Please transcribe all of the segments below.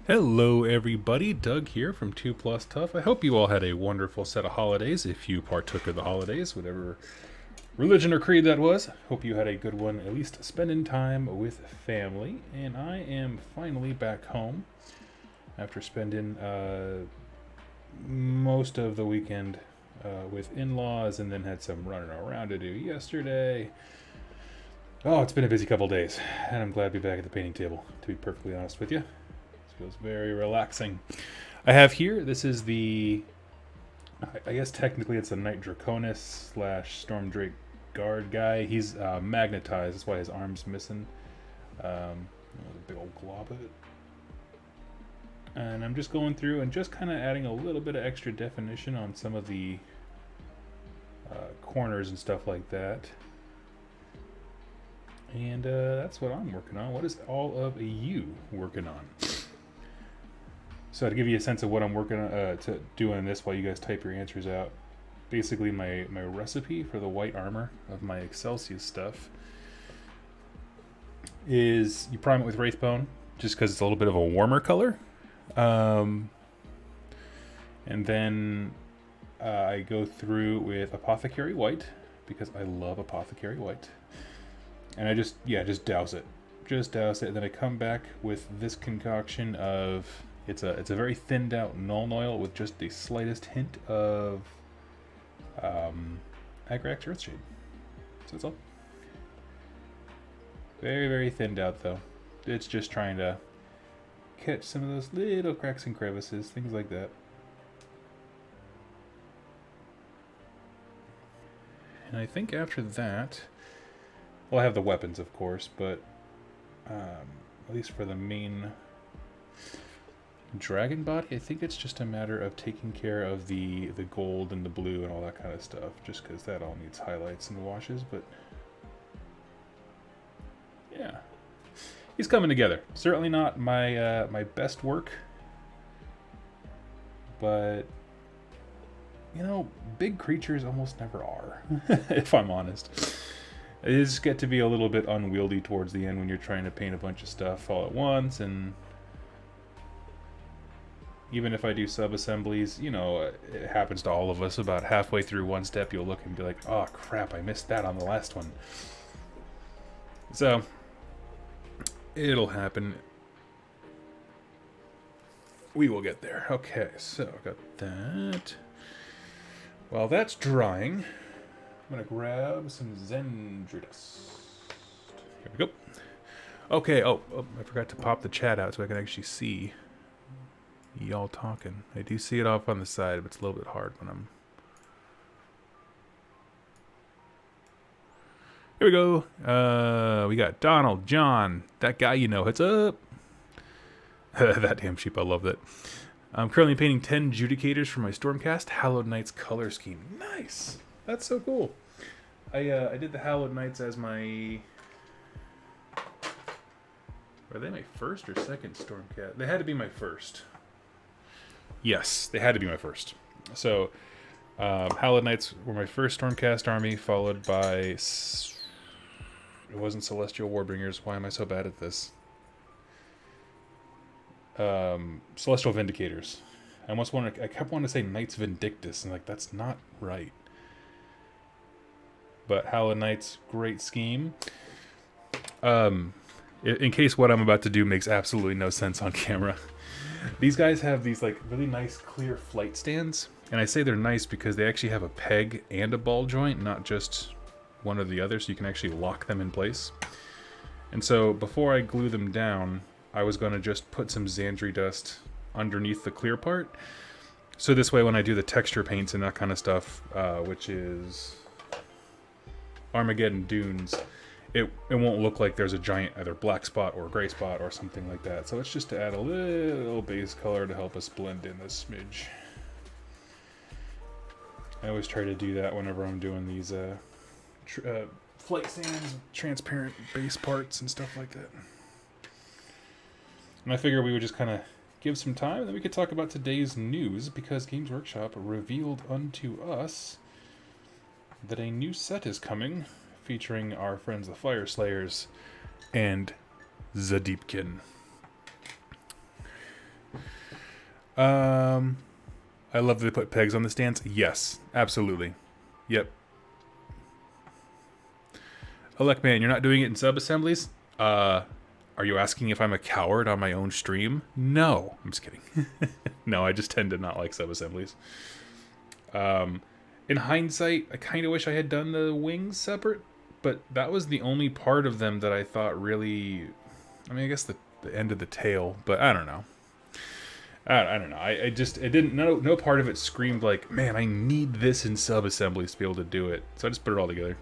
Hello everybody, Doug here from 2 Plus Tough. I hope you all had a wonderful set of holidays, if you partook of the holidays, whatever religion or creed that was. Hope you had a good one, at least spending time with family. And I am finally back home after spending most of the weekend with in-laws, and then had some running around to do yesterday. Oh, it's been a busy couple days, and I'm glad to be back at the painting table, to be perfectly honest with you. Feels very relaxing. I have here, this is the, I guess technically it's a Knight Draconis / Storm Drake guard guy. He's magnetized, that's why his arm's missing. A big old glob of it. And I'm just going through and just kind of adding a little bit of extra definition on some of the corners and stuff like that. And that's what I'm working on. What is all of you working on? So to give you a sense of what I'm working on, to doing this while you guys type your answers out, basically my recipe for the white armor of my Excelsius stuff is you prime it with Wraithbone, just because it's a little bit of a warmer color. And then I go through with Apothecary White, because I love Apothecary White. And I just douse it. Just douse it, and then I come back with this concoction of... It's a very thinned out Nuln Oil with just the slightest hint of Agrax Earthshade. So that's all. Very, very thinned out though. It's just trying to catch some of those little cracks and crevices, things like that. And I think after that, well, I have the weapons of course, but at least for the main dragon body, I think it's just a matter of taking care of the gold and the blue and all that kind of stuff, just because that all needs highlights and washes. But yeah, he's coming together. Certainly not my my best work, but you know, big creatures almost never are, if I'm honest. It just get to be a little bit unwieldy towards the end when you're trying to paint a bunch of stuff all at once. And even if I do sub-assemblies, you know, it happens to all of us. About halfway through one step, you'll look and be like, oh crap, I missed that on the last one. So, it'll happen. We will get there. Okay, so I got that. While that's drying, I'm going to grab some Zendridus. Here we go. Okay, oh, I forgot to pop the chat out so I can actually see y'all talking. I do see it off on the side, but it's a little bit hard when I'm... Here we go. We got Donald, John, that guy you know. What's up? That damn sheep, I love that. I'm currently painting 10 Judicators for my Stormcast Hallowed Knights color scheme. Nice! That's so cool. I did the Hallowed Knights as my... Were they my first or second Stormcast? They had to be my first. Yes, they had to be my first. So, Hallowed Knights were my first Stormcast army, followed by... It wasn't Celestial Warbringers. Why am I so bad at this? Celestial Vindicators. I kept wanting to say Knights Vindictus, and like, that's not right. But Hallowed Knights, great scheme. In case what I'm about to do makes absolutely no sense on camera. These guys have these like really nice clear flight stands, and I say they're nice because they actually have a peg and a ball joint, not just one or the other, so you can actually lock them in place. And so before I glue them down, I was going to just put some Xandri dust underneath the clear part, so this way when I do the texture paints and that kind of stuff, which is Armageddon Dunes, it won't look like there's a giant either black spot or gray spot or something like that. So it's just to add a little base color to help us blend in a smidge. I always try to do that whenever I'm doing these flight stands, transparent base parts and stuff like that. And I figure we would just kind of give some time, and then we could talk about today's news, because Games Workshop revealed unto us that a new set is coming, featuring our friends the Fyreslayers and Zadeepkin. I love that they put pegs on the stands. Yes, absolutely. Yep. Elect man, you're not doing it in sub-assemblies? Are you asking if I'm a coward on my own stream? No. I'm just kidding. No, I just tend to not like sub-assemblies. In hindsight, I kind of wish I had done the wings separate, but that was the only part of them that I thought really... I mean, I guess the end of the tail, but I don't know. I don't know. It didn't. No part of it screamed like, man, I need this in sub-assemblies to be able to do it. So I just put it all together.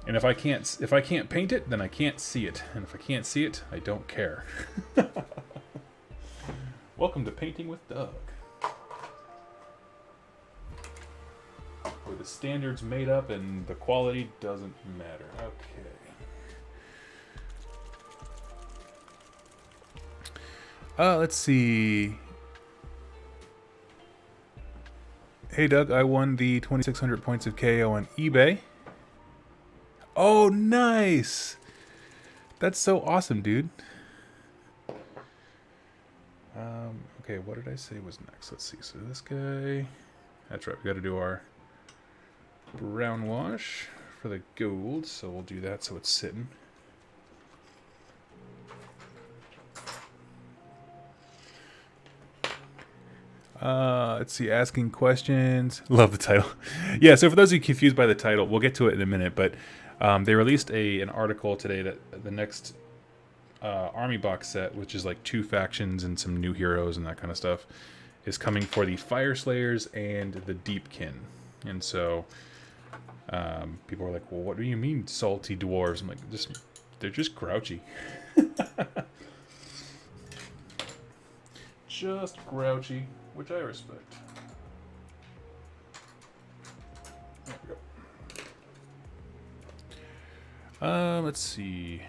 And if I can't paint it, then I can't see it. And if I can't see it, I don't care. Welcome to Painting with Doug, where the standard's made up and the quality doesn't matter. Okay. Let's see. Hey Doug, I won the 2,600 points of KO on eBay. Oh, nice! That's so awesome, dude. Okay, what did I say was next? Let's see. So this guy... That's right, we got to do our brown wash for the gold. So we'll do that so it's sitting. Let's see, asking questions. Love the title. Yeah, so for those of you confused by the title, we'll get to it in a minute, but they released an article today that the next army box set, which is like 2 factions and some new heroes and that kind of stuff, is coming for the Fyreslayers and the Deepkin. And so people are like, well, what do you mean salty dwarves? I'm like, they're just grouchy. Just grouchy, which I respect. There we go. Let's see.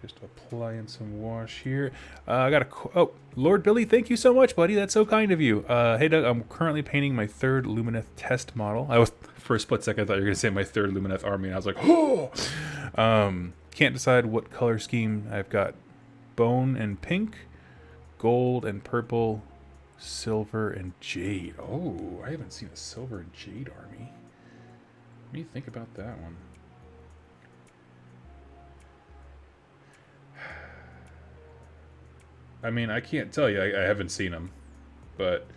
Just applying some wash here. I got oh, Lord Billy, thank you so much, buddy. That's so kind of you. Hey, Doug, I'm currently painting my 3rd Lumineth test model. For a split second, I thought you were going to say my 3rd Lumineth army, and I was like, oh! Can't decide what color scheme. I've got bone and pink, gold and purple, silver and jade. Oh, I haven't seen a silver and jade army. What do you think about that one? I mean, I can't tell you. I haven't seen them. But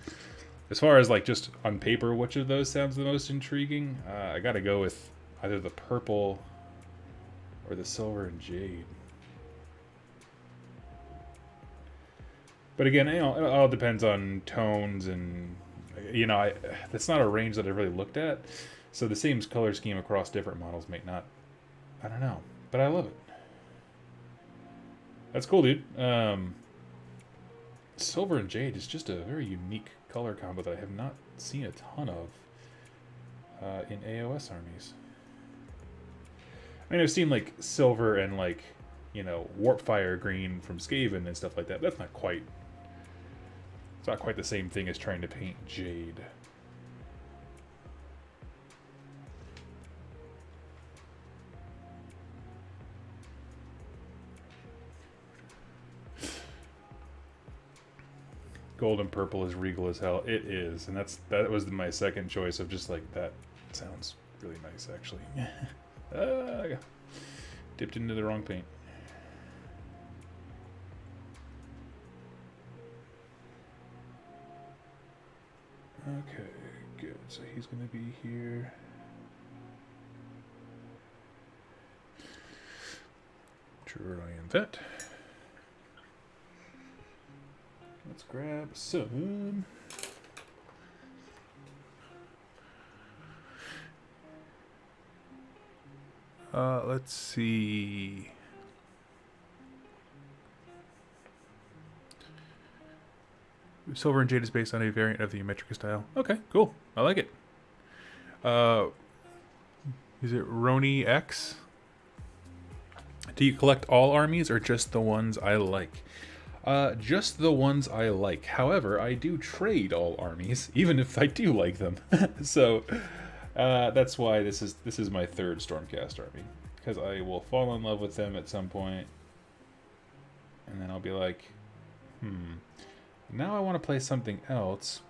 as far as like just on paper, which of those sounds the most intriguing? I got to go with either the purple or the silver and jade. But again, you know, it all depends on tones and, you know, that's not a range that I've really looked at. So the same color scheme across different models may not, I don't know. But I love it. That's cool, dude. Silver and jade is just a very unique color combo that I have not seen a ton of in AOS armies. I mean, I've seen like silver and like, you know, Warpfire green from Skaven and stuff like that. That's not quite... It's not quite the same thing as trying to paint jade. Gold and purple is regal as hell. It is, and that was my second choice of just like, that sounds really nice actually. Dipped into the wrong paint. Okay, good. So he's going to be here. Try that. Let's grab some. Let's see. Silver and jade is based on a variant of the Metrica style. Okay, cool. I like it. Is it Roni X? Do you collect all armies or just the ones I like? Just the ones I like. However, I do trade all armies, even if I do like them. So that's why this is my third Stormcast army, because I will fall in love with them at some point, and then I'll be like, now I want to play something else,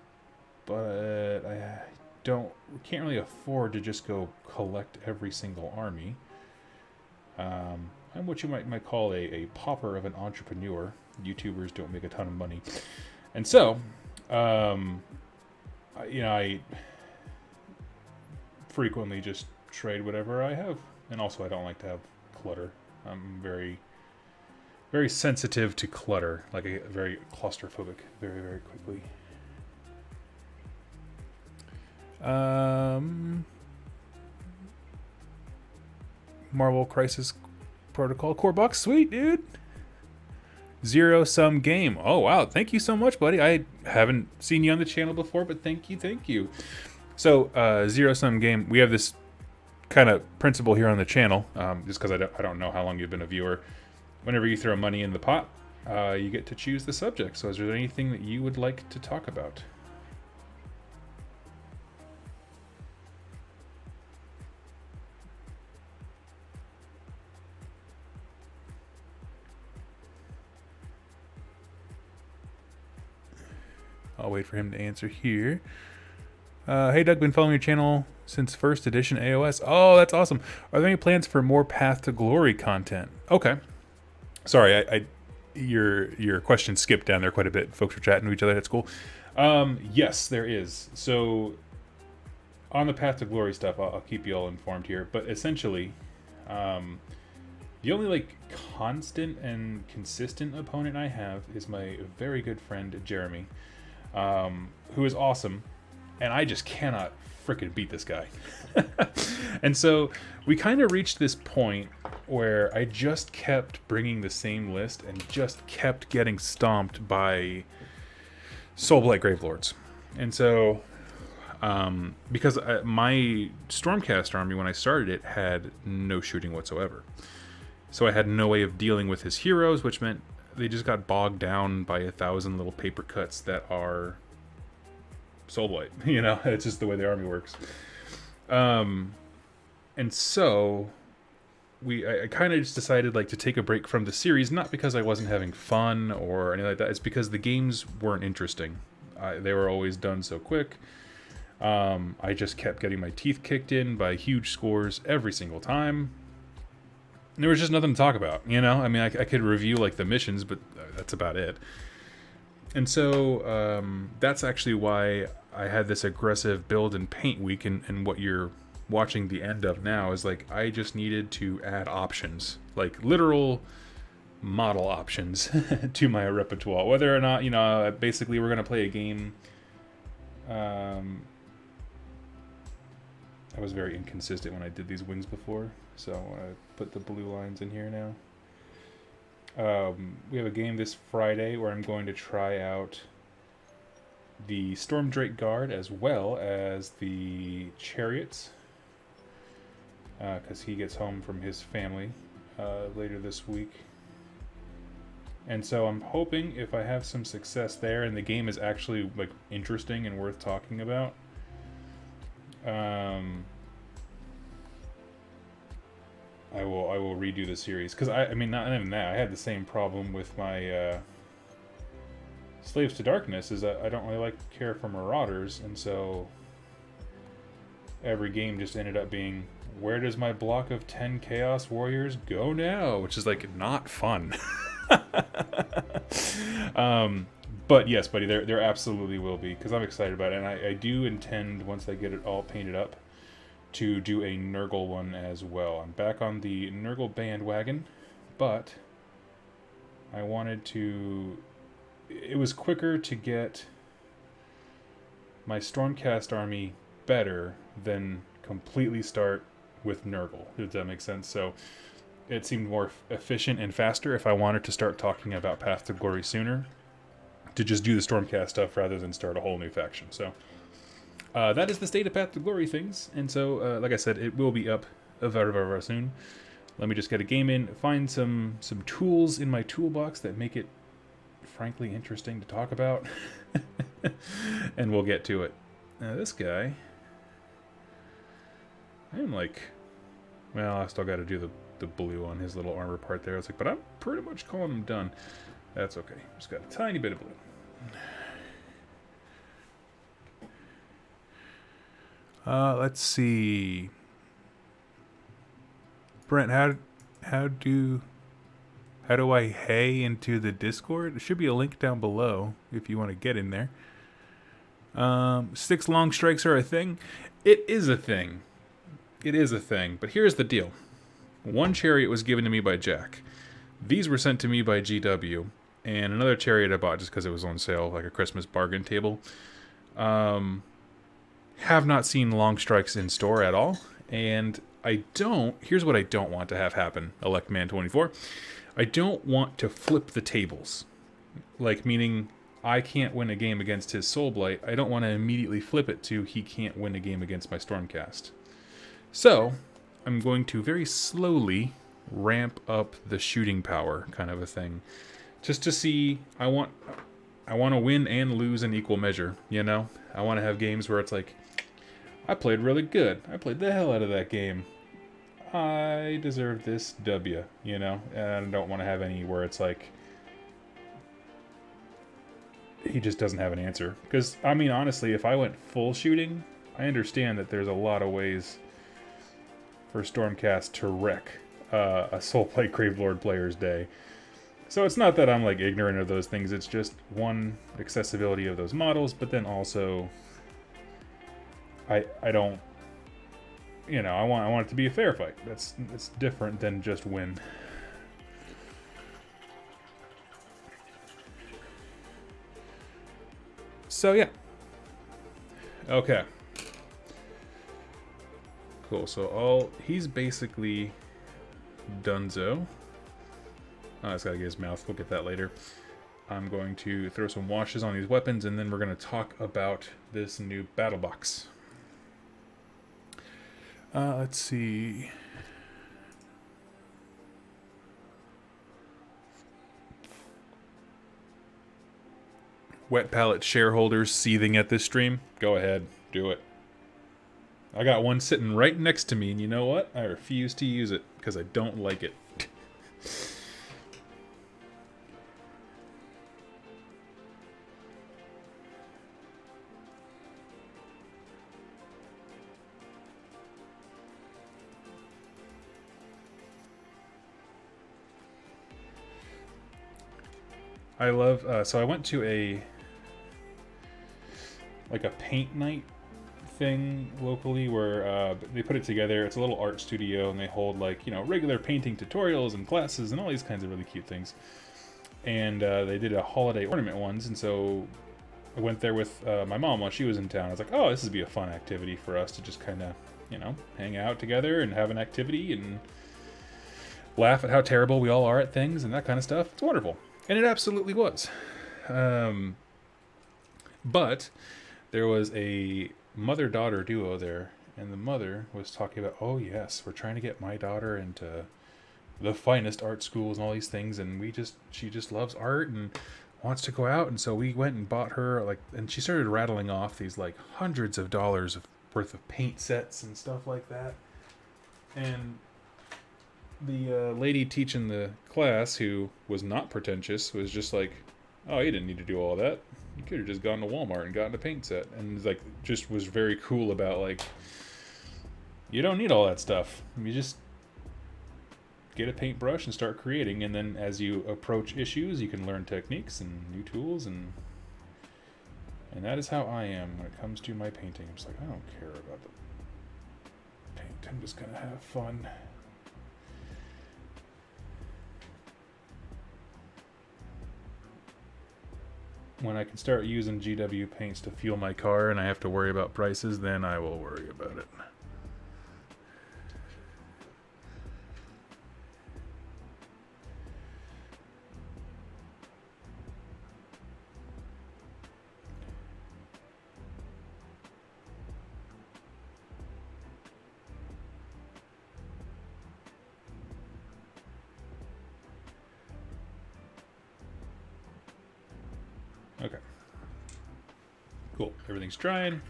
but I can't really afford to just go collect every single army. I'm what you might call a pauper of an entrepreneur. YouTubers don't make a ton of money, and so I frequently just trade whatever I have, and also I don't like to have clutter. I'm very, very sensitive to clutter, like I get very claustrophobic very, very quickly. Marvel Crisis Protocol core box, sweet dude. Zero sum game. Oh wow, thank you so much, buddy. I haven't seen you on the channel before, but thank you. So zero sum game. We have this kind of principle here on the channel, just because I don't know how long you've been a viewer. Whenever you throw money in the pot, you get to choose the subject. So is there anything that you would like to talk about? I'll wait for him to answer here. Hey Doug, been following your channel since first edition AOS. Oh, that's awesome. Are there any plans for more Path to Glory content? Okay. Sorry, your question skipped down there quite a bit. Folks were chatting to each other. That's cool. Yes, there is. So on the Path to Glory stuff, I'll keep you all informed here. But essentially, the only like constant and consistent opponent I have is my very good friend Jeremy, who is awesome, and I just cannot frickin' beat this guy. And so we kind of reached this point where I just kept bringing the same list and just kept getting stomped by Soulblight Gravelords. And so because my Stormcast army, when I started it, had no shooting whatsoever. So I had no way of dealing with his heroes, which meant they just got bogged down by 1,000 little paper cuts that are Soulblight. You know, it's just the way the army works. And so I kind of just decided like to take a break from the series, not because I wasn't having fun or anything like that. It's because the games weren't interesting. They were always done so quick. I just kept getting my teeth kicked in by huge scores every single time. There was just nothing to talk about, you know? I mean, I could review, like, the missions, but that's about it. And so, that's actually why I had this aggressive build and paint week, and what you're watching the end of now is, like, I just needed to add options. Like, literal model options to my repertoire. Whether or not, you know, basically we're going to play a game. I was very inconsistent when I did these wings before. So I put the blue lines in here now. We have a game this Friday where I'm going to try out the Stormdrake Guard as well as the chariots, because he gets home from his family later this week. And so I'm hoping if I have some success there and the game is actually like interesting and worth talking about, I will redo the series, because I mean, not even that. I had the same problem with my Slaves to Darkness, is that I don't really care for Marauders, and so every game just ended up being, where does my block of 10 Chaos Warriors go now? Which is like not fun. But yes, buddy, there absolutely will be, because I'm excited about it, and I do intend, once I get it all painted up, to do a Nurgle one as well. I'm back on the Nurgle bandwagon, but I wanted to... It was quicker to get my Stormcast army better than completely start with Nurgle, if that makes sense. So it seemed more efficient and faster if I wanted to start talking about Path to Glory sooner, to just do the Stormcast stuff rather than start a whole new faction. So that is the state of Path to Glory things, and so, like I said, it will be up very, very soon. Let me just get a game in, find some tools in my toolbox that make it frankly interesting to talk about. And we'll get to it. Now this guy, I'm like, well, I still got to do the blue on his little armor part there. I was like, but I'm pretty much calling him done. That's okay. Just got a tiny bit of blue. Let's see. Brent, how do I hay into the Discord? There should be a link down below if you want to get in there. 6 long strikes are a thing. It is a thing. It is a thing. But here's the deal. 1 chariot was given to me by Jack. These were sent to me by GW. And another chariot I bought just because it was on sale, like a Christmas bargain table. Have not seen long strikes in store at all. And here's what I don't want to have happen, ElectMan24. I don't want to flip the tables. Like, meaning I can't win a game against his Soulblight. I don't want to immediately flip it to he can't win a game against my Stormcast. So, I'm going to very slowly ramp up the shooting power, kind of a thing. Just to see, I want to win and lose in equal measure, you know? I want to have games where it's like, I played really good. I played the hell out of that game. I deserve this W, you know? And I don't want to have any where it's like, he just doesn't have an answer. Because, I mean, honestly, if I went full shooting, I understand that there's a lot of ways for Stormcast to wreck a Soulblight Gravelord player's day. So it's not that I'm, like, ignorant of those things. It's just, one, accessibility of those models, but then also, I don't, you know, I want it to be a fair fight. It's different than just win. So, yeah. Okay. Cool, so he's basically donezo. Oh, it's gotta get his mouth, we'll get that later. I'm going to throw some washes on these weapons, and then we're going to talk about this new battle box. Let's see. Wet palette shareholders seething at this stream, go ahead, do it. I got one sitting right next to me, and you know what? I refuse to use it because I don't like it. I love, so I went to a paint night thing locally where they put it together. It's a little art studio, and they hold, like, you know, regular painting tutorials and classes and all these kinds of really cute things. And they did a holiday ornament ones, and so I went there with my mom while she was in town. I was like, oh, this would be a fun activity for us to just kind of, you know, hang out together and have an activity and laugh at how terrible we all are at things and that kind of stuff. It's wonderful. And it absolutely was. But there was a mother-daughter duo there, and the mother was talking about, oh yes, we're trying to get my daughter into the finest art schools and all these things, and she just loves art and wants to go out, and so we went and bought her, like, and she started rattling off these, like, hundreds of dollars worth of paint sets and stuff like that. And the lady teaching the class, who was not pretentious, was just like, oh, you didn't need to do all that. You could have just gone to Walmart and gotten a paint set. And, like, just was very cool about, like, you don't need all that stuff. You just get a paintbrush and start creating, and then as you approach issues, you can learn techniques and new tools, and that is how I am when it comes to my painting. I'm just like, I don't care about the paint. I'm just gonna have fun. When I can start using GW paints to fuel my car and I have to worry about prices, then I will worry about it. Okay. Cool. Everything's drying.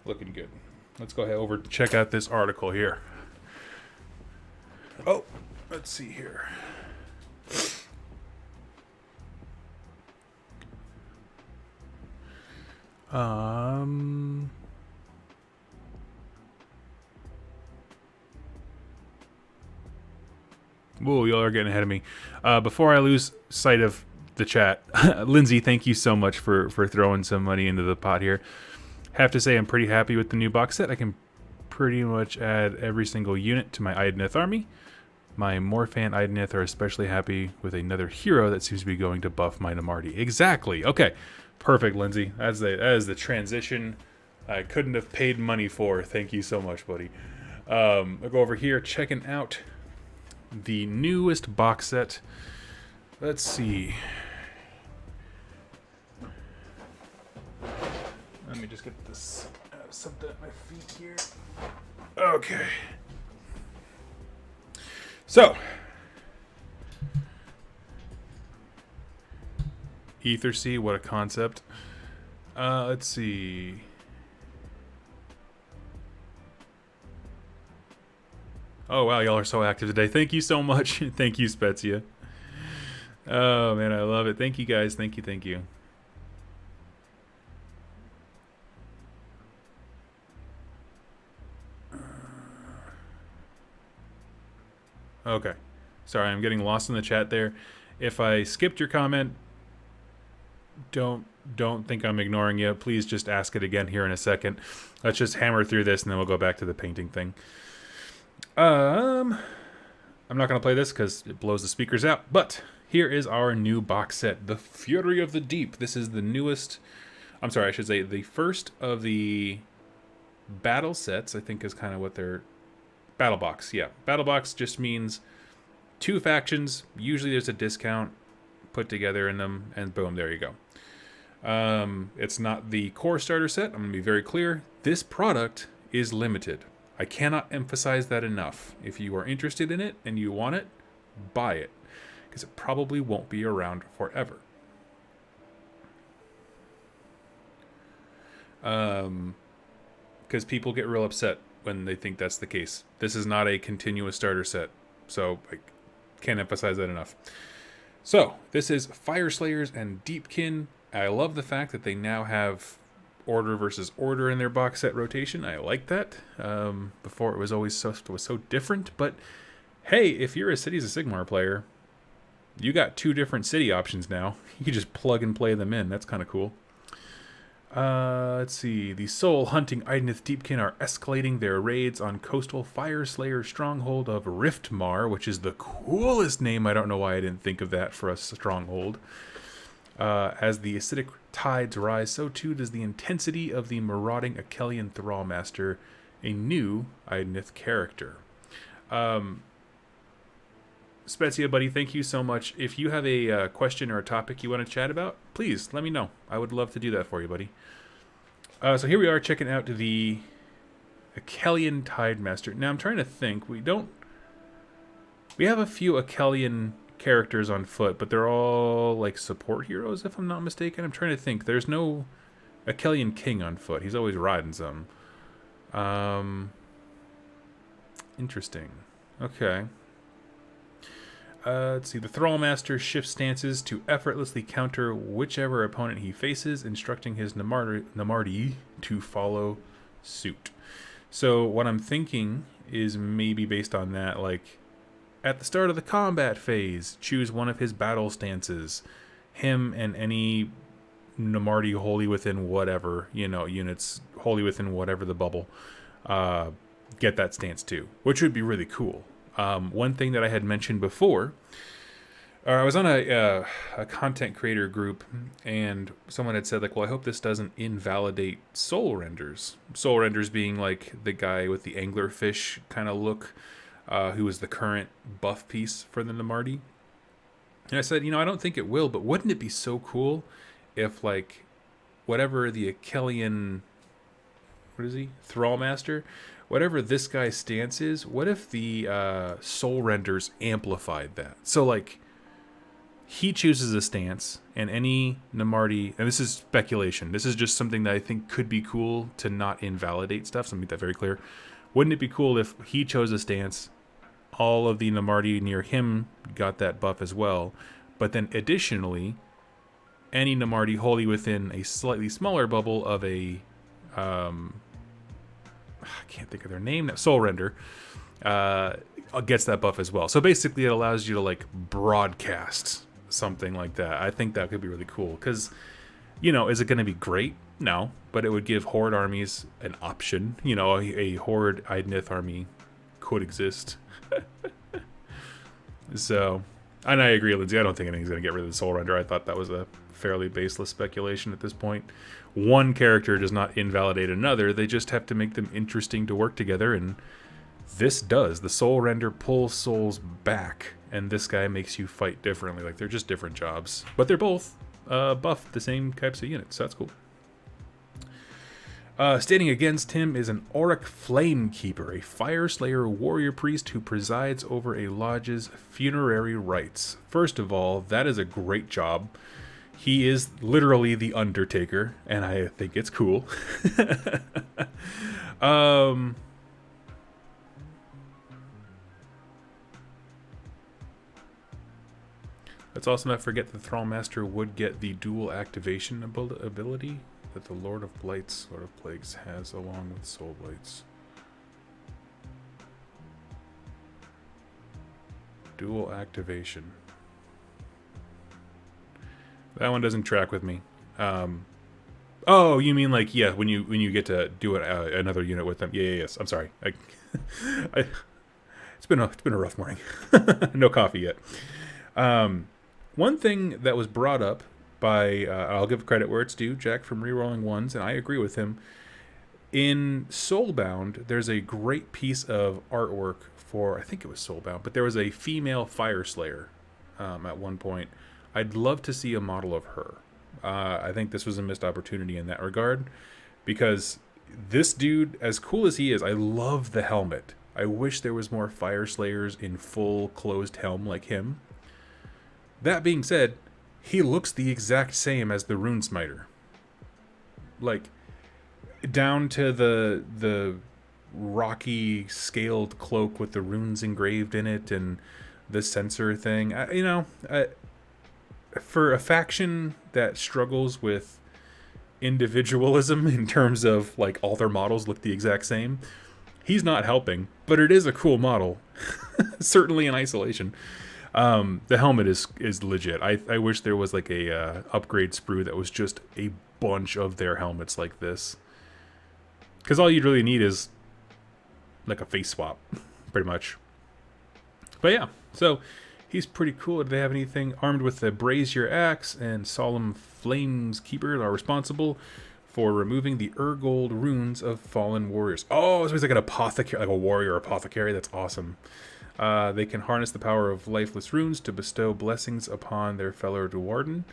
Looking good. Let's go ahead over to check out this article here. Oh, let's see here. Whoa, y'all are getting ahead of me. Before I lose sight of the chat, Lindsay, thank you so much for throwing some money into the pot here. Have to say I'm pretty happy with the new box set. I can pretty much add every single unit to my Idoneth army. My Morphan Idoneth are especially happy with another hero that seems to be going to buff my Namarti. Exactly. Okay. Perfect, Lindsay. That is the transition I couldn't have paid money for. Thank you so much, buddy. I'll go over here checking out the newest box set. Let's see. Let me just get this something at my feet here. Okay. So, Ether Sea, what a concept. Let's see. Oh, wow, y'all are so active today. Thank you so much. Thank you, Spezia. Oh, man, I love it. Thank you, guys. Thank you, thank you. Okay. Sorry, I'm getting lost in the chat there. If I skipped your comment, don't think I'm ignoring you. Please just ask it again here in a second. Let's just hammer through this, and then we'll go back to the painting thing. I'm not going to play this because it blows the speakers out, but here is our new box set, The Fury of the Deep. This is the newest, I'm sorry, I should say the first of the battle sets, I think is kind of what they're, battle box, yeah. Battle box just means 2 factions, usually there's a discount put together in them, and boom, there you go. It's not the core starter set, I'm going to be very clear. This product is limited. I cannot emphasize that enough. If you are interested in it and you want it, buy it, because it probably won't be around forever. Because people get real upset when they think that's the case. This is not a continuous starter set, so I can't emphasize that enough. So, this is Fyreslayers and Deepkin. I love the fact that they now have order versus order in their box set rotation. I like that. Before it was always so different, but hey, if you're a Cities of Sigmar player, you got 2 different city options now. You can just plug and play them in. That's kind of cool. Let's see. The Soul Hunting Idoneth Deepkin are escalating their raids on coastal Fyreslayer stronghold of Riftmar, which is the coolest name. I don't know why I didn't think of that for a stronghold. As the acidic tides rise, so too does the intensity of the marauding Achelian Thrallmaster, a new Idoneth character. Spezia, buddy, thank you so much. If you have a question or a topic you want to chat about, please let me know. I would love to do that for you, buddy. So here we are checking out the Achelian Tidemaster. Now I'm trying to think. We have a few Achelian characters on foot, but they're all like support heroes, if I'm not mistaken. I'm trying to think. There's no Achelian King on foot. He's always riding some. Interesting. Okay. Let's see. The Thrallmaster shifts stances to effortlessly counter whichever opponent he faces, instructing his Namarti to follow suit. So what I'm thinking is maybe based on that, like, at the start of the combat phase, choose one of his battle stances. Him and any Namarti wholly within whatever, units wholly within whatever the bubble, get that stance too, which would be really cool. One thing that I had mentioned before, I was on a content creator group, and someone had said, like, well, I hope this doesn't invalidate soul renders. Soul renders being like the guy with the anglerfish kind of look, who is the current buff piece for the Namarti. And I said, I don't think it will, but wouldn't it be so cool if, like, whatever the Achelian, Thrallmaster, whatever this guy's stance is, what if the soul renders amplified that? So, like, he chooses a stance, and any Namarti, and this is speculation, this is just something that I think could be cool to not invalidate stuff, so make that very clear. Wouldn't it be cool if he chose a stance, all of the Namarti near him got that buff as well, but then additionally, any Namarti wholly within a slightly smaller bubble of a, I can't think of their name now, Soul Render, gets that buff as well. So basically it allows you to like broadcast something like that. I think that could be really cool because, you know, is it going to be great? No, but it would give Horde armies an option. You know, a Horde Idnith army could exist. So, and I agree, Lindsay, I don't think anything's going to get rid of the Soul Render. I thought that was a fairly baseless speculation at this point. One character does not invalidate another. They just have to make them interesting to work together, and this does. The Soul Render pulls souls back, and this guy makes you fight differently. Like, they're just different jobs. But they're both buff the same types of units, so that's cool. Standing against him is an Auric Flamekeeper, a Fyreslayer warrior priest who presides over a lodge's funerary rites. First of all, that is a great job. He is literally the Undertaker, and I think it's cool. Let's also not forget the Thrallmaster would get the dual activation ability that the Lord of Blights, Lord of Plagues has along with Soul Blights. Dual activation. That one doesn't track with me. Oh, you mean like, yeah, when you get to do another unit with them. Yes. I'm sorry. It's been a rough morning. No coffee yet. One thing that was brought up by, I'll give credit where it's due, Jack from Rerolling Ones, and I agree with him. In Soulbound, there's a great piece of artwork for, I think it was Soulbound, but there was a female Fyreslayer at one point. I'd love to see a model of her. I think this was a missed opportunity in that regard, because this dude, as cool as he is, I love the helmet. I wish there was more Fyreslayers in full closed helm like him. That being said, he looks the exact same as the Rune Smiter. Like, down to the rocky scaled cloak with the runes engraved in it and the sensor thing. For a faction that struggles with individualism in terms of like all their models look the exact same, he's not helping, but it is a cool model. Certainly in isolation. The helmet is legit. I wish there was like a upgrade sprue that was just a bunch of their helmets like this, because all you'd really need is like a face swap, pretty much. But yeah, so he's pretty cool. Do they have anything? Armed with the Brazier Axe and Solemn Flames Keeper are responsible for removing the Urgold runes of fallen warriors. Oh, so he's like an apothecary, like a warrior apothecary. That's awesome. They can harness the power of lifeless runes to bestow blessings upon their fellow Dwarden.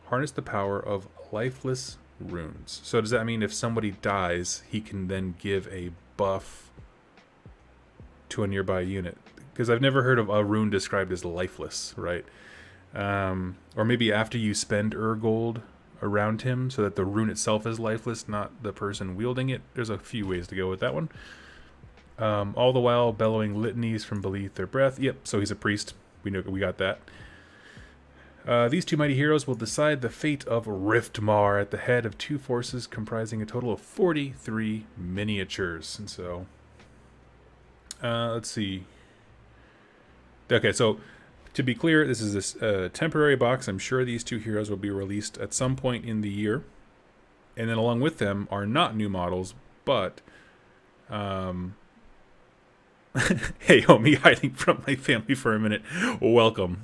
Harness the power of lifeless runes. So does that mean if somebody dies, he can then give a buff to a nearby unit? Because I've never heard of a rune described as lifeless, right? Or maybe after you spend Urgold around him so that the rune itself is lifeless, not the person wielding it. There's a few ways to go with that one. All the while bellowing litanies from beneath their breath. Yep, so he's a priest. We got that. These two mighty heroes will decide the fate of Riftmar at the head of two forces comprising a total of 43 miniatures. And so, let's see. Okay, so to be clear, this is a temporary box. I'm sure these two heroes will be released at some point in the year. And then along with them are not new models, but... Hey, homie, hiding from my family for a minute. Welcome.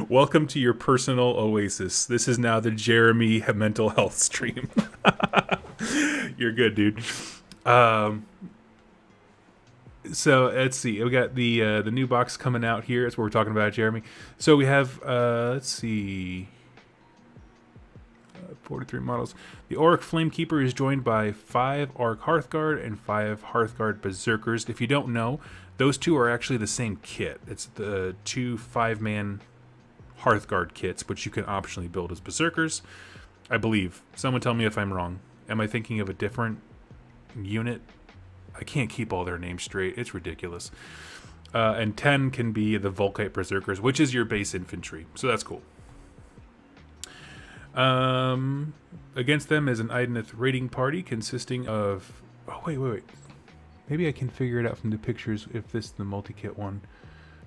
Welcome to your personal oasis. This is now the Jeremy mental health stream. You're good, dude. So let's see. We got the new box coming out here. That's what we're talking about, Jeremy. So we have let's see. 43 models. The Auric Flamekeeper is joined by 5 Auric Hearthguard and 5 Hearthguard Berserkers. If you don't know, those two are actually the same kit. It's the two 5-man Hearthguard kits, which you can optionally build as berserkers. I believe. Someone tell me if I'm wrong. Am I thinking of a different unit? I can't keep all their names straight. It's ridiculous. And 10 can be the Volkite Berserkers, which is your base infantry. So that's cool. Against them is an Idenith raiding party consisting of... Oh, wait. Maybe I can figure it out from the pictures if this is the multi-kit one.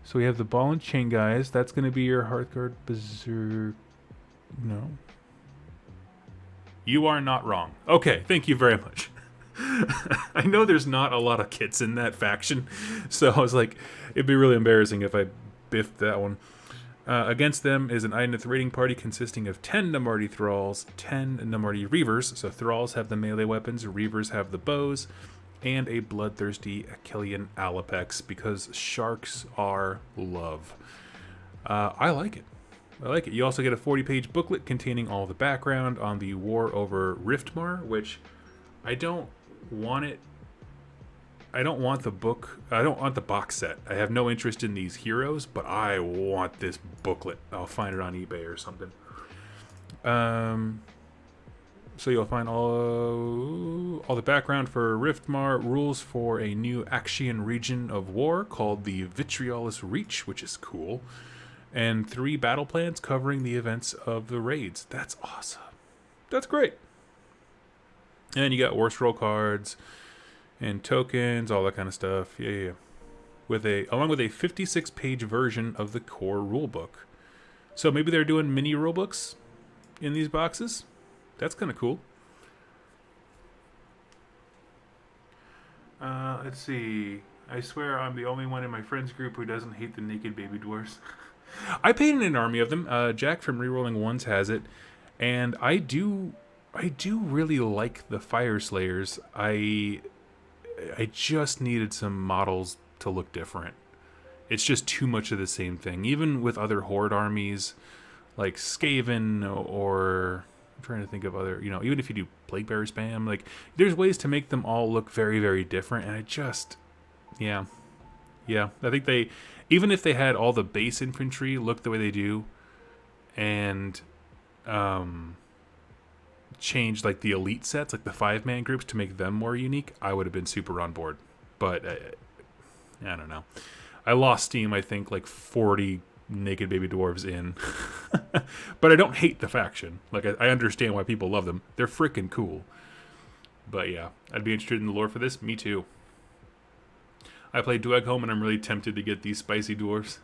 So we have the ball and chain guys. That's going to be your Hearthguard Berserk... No. You are not wrong. Okay, thank you very much. I know there's not a lot of kits in that faction, so I was like, it'd be really embarrassing if I biffed that one. Against them is an Idenith raiding party consisting of 10 Namarti Thralls, 10 Namarti Reavers, so Thralls have the melee weapons, Reavers have the bows, and a bloodthirsty Achillean Alapex, because sharks are love. I like it. You also get a 40-page booklet containing all the background on the war over Riftmar, which I don't want it. I don't want the book. I don't want the box set. I have no interest in these heroes, but I want this booklet. I'll find it on eBay or something. So you'll find all the background for Riftmar, rules for a new Axian region of war called the Vitriolus Reach, which is cool. And 3 battle plans covering the events of the raids. That's awesome. That's great. And you got war scroll cards and tokens, all that kind of stuff. Yeah. Along with a 56-page version of the core rulebook. So maybe they're doing mini rulebooks in these boxes. That's kind of cool. Let's see. I swear I'm the only one in my friends group who doesn't hate the naked baby dwarves. I painted an army of them. Jack from Rerolling Ones has it, and I do really like the Fyreslayers. I just needed some models to look different. It's just too much of the same thing. Even with other Horde armies, like Skaven, or I'm trying to think of other, even if you do Plague Bearer spam, like there's ways to make them all look very, very different. And I just, yeah. I think even if they had all the base infantry look the way they do, and change like the elite sets, like the 5-man groups, to make them more unique, I would have been super on board. But I don't know. I lost steam, I think, like 40 naked baby dwarves in. But I don't hate the faction. Like, I understand why people love them. They're freaking cool. But yeah, I'd be interested in the lore for this. Me too. I played Dwegholm, and I'm really tempted to get these spicy dwarves.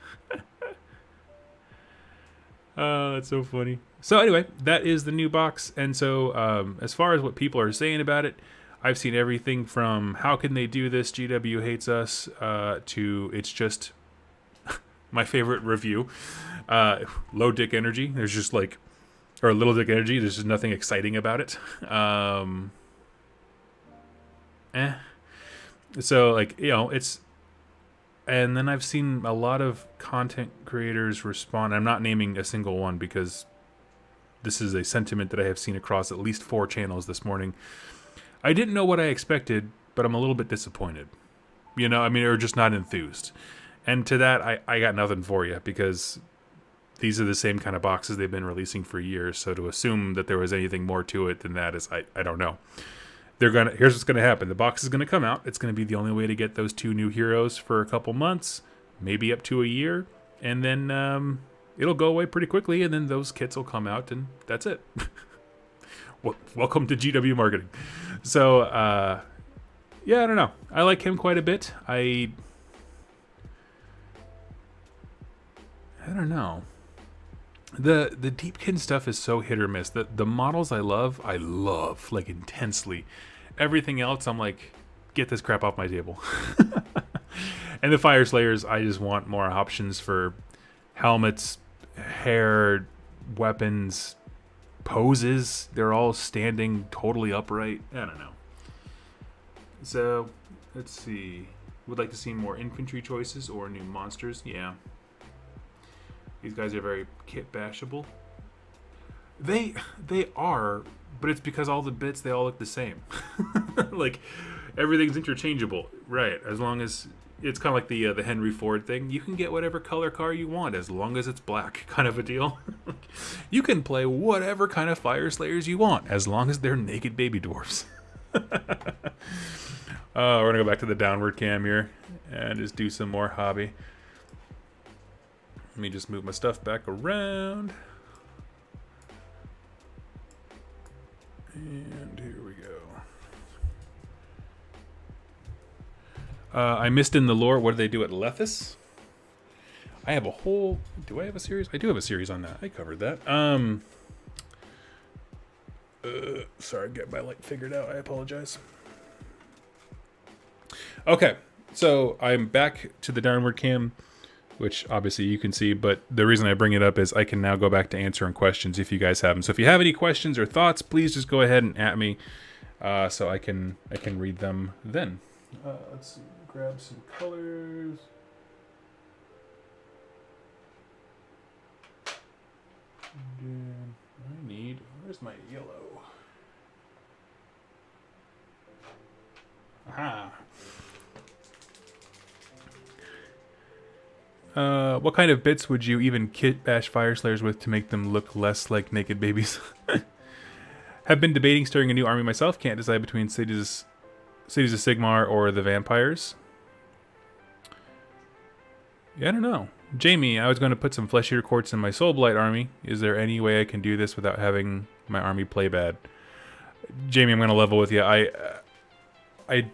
That's so funny. So anyway, that is the new box. And so as far as what people are saying about it, I've seen everything from how can they do this, GW hates us, to it's just my favorite review. Low dick energy. There's just like, or little dick energy. There's just nothing exciting about it. So like, it's, and then I've seen a lot of content creators respond. I'm not naming a single one because this is a sentiment that I have seen across at least 4 channels this morning. I didn't know what I expected, but I'm a little bit disappointed. Or just not enthused. And to that, I got nothing for you, because these are the same kind of boxes they've been releasing for years. So to assume that there was anything more to it than that is, I don't know. Here's what's gonna happen. The box is gonna come out. It's gonna be the only way to get those 2 new heroes for a couple months, maybe up to a year, and then it'll go away pretty quickly, and then those kits will come out, and that's it. Welcome to GW marketing. So yeah, I don't know. I like him quite a bit. I don't know. The Deepkin stuff is so hit or miss. The models I love like intensely. Everything else, I'm like, get this crap off my table. And the Fyreslayers, I just want more options for helmets, hair, weapons, poses. They're all standing totally upright. I don't know. So, let's see. Would like to see more infantry choices or new monsters? Yeah. These guys are very kit bashable. They are, but it's because all the bits, they all look the same. Like, everything's interchangeable. Right, as long as it's kind of like the Henry Ford thing. You can get whatever color car you want as long as it's black, kind of a deal. You can play whatever kind of Fyreslayers you want as long as they're naked baby dwarfs. We're gonna go back to the downward cam here and just do some more hobby. Let me just move my stuff back around. And here we go. I missed in the lore. What do they do at Lethis? I have a whole... Do I have a series? I do have a series on that. I covered that. Sorry, get my light figured out. I apologize. Okay, so I'm back to the downward cam, which obviously you can see, but the reason I bring it up is I can now go back to answering questions if you guys have them. So if you have any questions or thoughts, please just go ahead and at me, so I can read them then. Let's see, grab some colors. And I need, where's my yellow? Aha. What kind of bits would you even kit bash Fyreslayers with to make them look less like naked babies? Have been debating starting a new army myself. Can't decide between Cities of Sigmar or the vampires. Yeah, I don't know. Jamie, I was going to put some Flesh Eater Courts in my Soulblight army. Is there any way I can do this without having my army play bad? Jamie, I'm going to level with you. I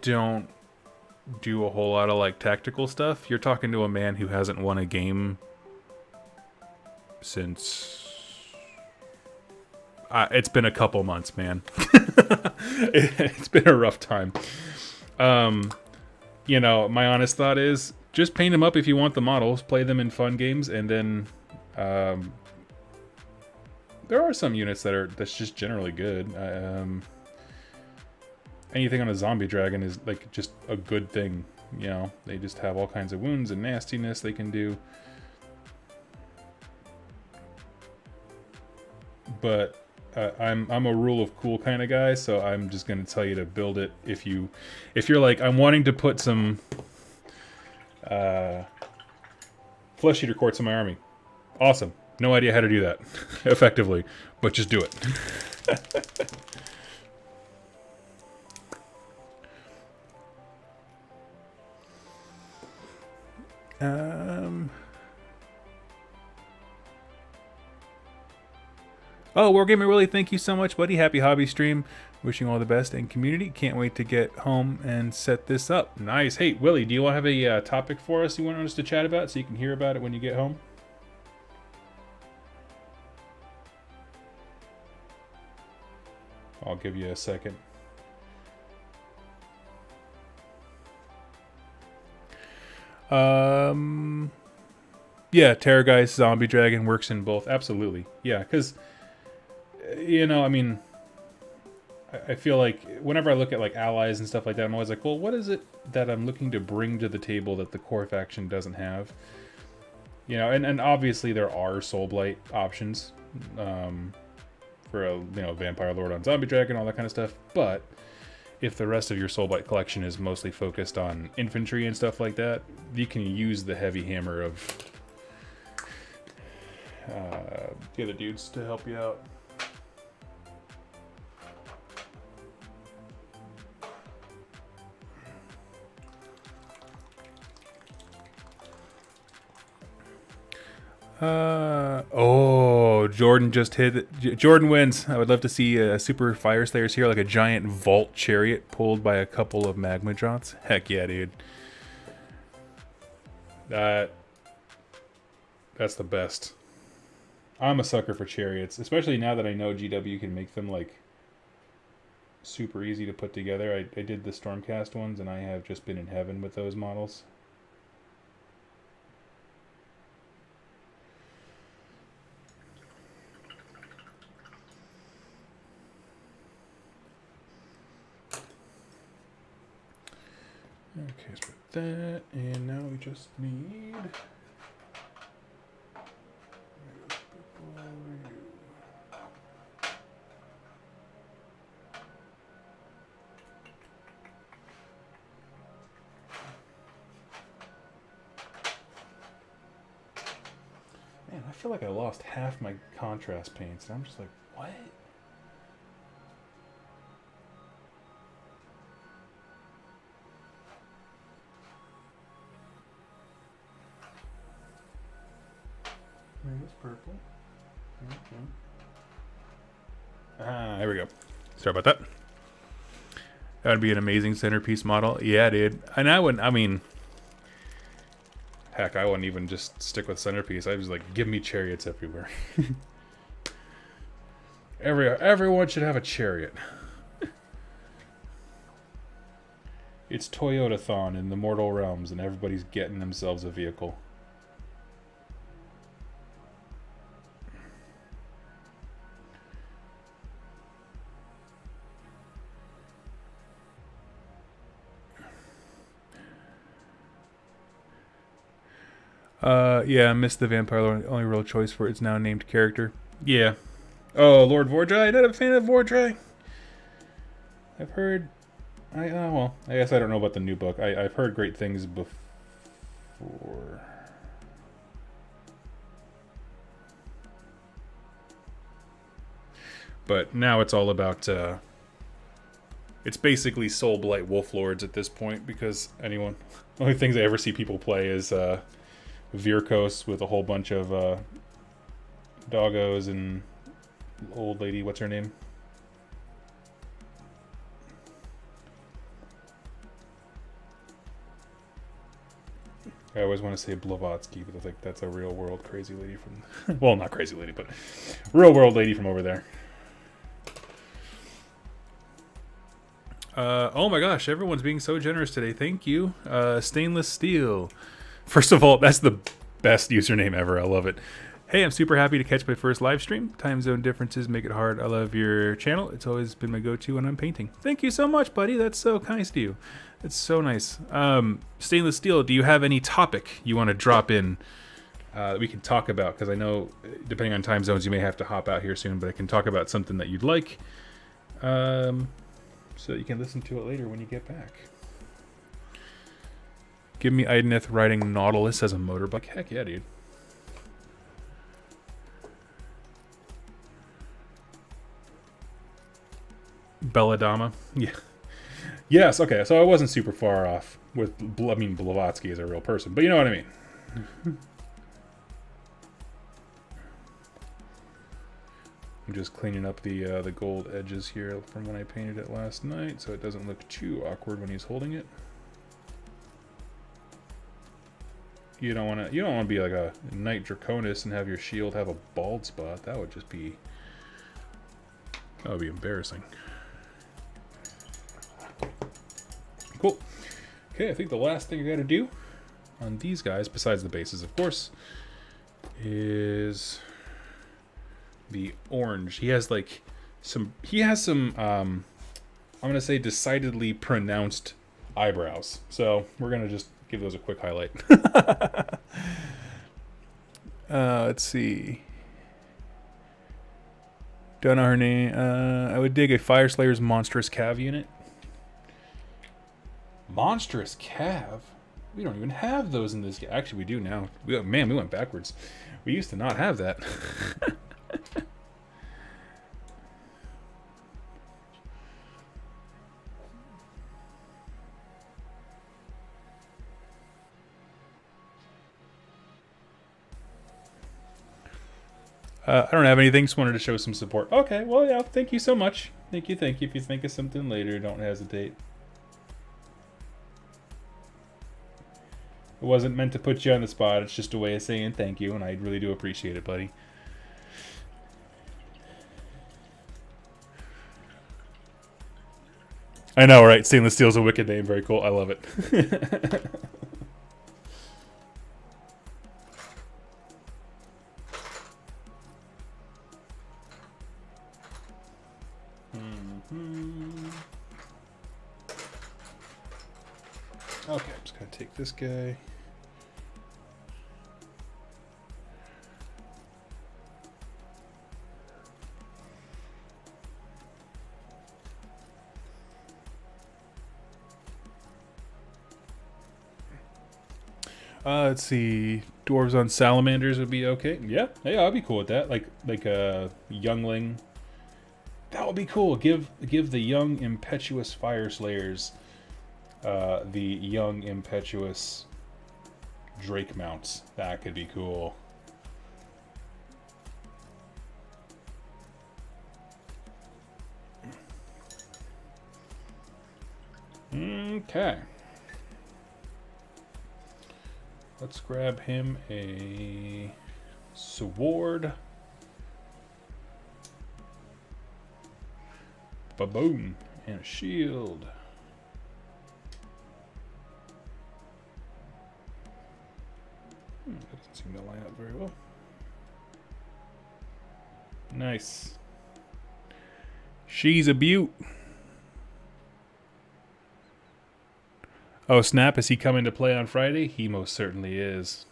don't do a whole lot of like tactical stuff. You're talking to a man who hasn't won a game since it's been a couple months, man. It's been a rough time. You know, my honest thought is just paint them up if you want the models, play them in fun games, and then there are some units that's just generally good. Anything on a zombie dragon is like just a good thing, you know. They just have all kinds of wounds and nastiness they can do. But I'm a rule of cool kind of guy, so I'm just gonna tell you to build it if you're like, I'm wanting to put some Flesh Eater Courts in my army. Awesome. No idea how to do that effectively, but just do it. Oh, Wargamer Willie, thank you so much, buddy. Happy hobby stream. Wishing you all the best and community. Can't wait to get home and set this up. Nice. Hey, Willie, do you want to have a topic for us you want us to chat about so you can hear about it when you get home? I'll give you a second. Yeah, Terrorgeist, Zombie Dragon works in both. Absolutely. Yeah, because, you know, I mean, I feel like whenever I look at like allies and stuff like that, I'm always like, well, what is it that I'm looking to bring to the table that the core faction doesn't have? You know, and obviously there are Soulblight options for a, you know, Vampire Lord on Zombie Dragon, all that kind of stuff. But if the rest of your Soulblight collection is mostly focused on infantry and stuff like that, you can use the heavy hammer of the other dudes to help you out. Oh, Jordan just hit it. Jordan wins. I would love to see a Super Fyreslayers here, like a giant vault chariot pulled by a couple of magma jaunts. Heck yeah, dude. That's the best. I'm a sucker for chariots, especially now that I know GW can make them like super easy to put together. I did the Stormcast ones, and I have just been in heaven with those models. Okay, let's put that, and now we just need... feel like I lost half my contrast paints. And I'm just like, what? There's purple. Okay. Ah, there we go. Sorry about that. That would be an amazing centerpiece model. Yeah, dude. And I wouldn't, I mean, heck, I wouldn't even just stick with centerpiece. I was like, give me chariots everywhere. Everyone should have a chariot. It's Toyota-thon in the Mortal Realms, and everybody's getting themselves a vehicle. Yeah, I missed the Vampire Lord. Only real choice for its now named character. Yeah. Oh, Lord Vordry? Not a fan of Vordry? I've heard... well, I guess I don't know about the new book. I've heard great things before. But now it's all about... it's basically Soul Blight Wolf Lords at this point, because the only things I ever see people play is... Virkos with a whole bunch of doggos and old lady, what's her name? I always want to say Blavatsky, but I think that's a real world crazy lady from... well, not crazy lady, but real world lady from over there. Oh my gosh, everyone's being so generous today. Thank you. Stainless Steel. First of all, that's the best username ever. I love it. Hey, I'm super happy to catch my first live stream. Time zone differences make it hard. I love your channel. It's always been my go-to when I'm painting. Thank you so much, buddy. That's so nice to you. It's so nice. Stainless Steel, do you have any topic you want to drop in that we can talk about? Because I know, depending on time zones, you may have to hop out here soon, but I can talk about something that you'd like. So you can listen to it later when you get back. Give me Ideneth riding Nautilus as a motorbike. Heck yeah, dude. Belladama. Yeah. Yes, okay, so I wasn't super far off with... I mean, Blavatsky is a real person, but you know what I mean. I'm just cleaning up the gold edges here from when I painted it last night, so it doesn't look too awkward when he's holding it. You don't want to be like a Knight Draconis and have your shield have a bald spot. That would be embarrassing. Cool. Okay, I think the last thing I got to do on these guys, besides the bases, of course, is the orange. He has some I'm gonna say decidedly pronounced eyebrows. So we're gonna just give those a quick highlight. Let's see. Don't know her name. I would dig a Fyreslayer's Monstrous Cav unit. Monstrous Cav? We don't even have those in this game. Actually, we do now. We went backwards. We used to not have that. I don't have anything. Just wanted to show some support. Okay, well, yeah, thank you so much. Thank you. If you think of something later, don't hesitate. It wasn't meant to put you on the spot. It's just a way of saying thank you, and I really do appreciate it, buddy. I know, right? Stainless Steel's a wicked name. Very cool. I love it. Okay, I'm just going to take this guy. Let's see. Dwarves on salamanders would be okay. Yeah, I'd be cool with that. Like a youngling. That would be cool. Give the young impetuous Fyreslayers the young impetuous Drake mounts. That could be cool. Okay. Let's grab him a sword. Ba-boom. And a shield. That doesn't seem to line up very well. Nice. She's a beaut. Oh, snap. Is he coming to play on Friday? He most certainly is.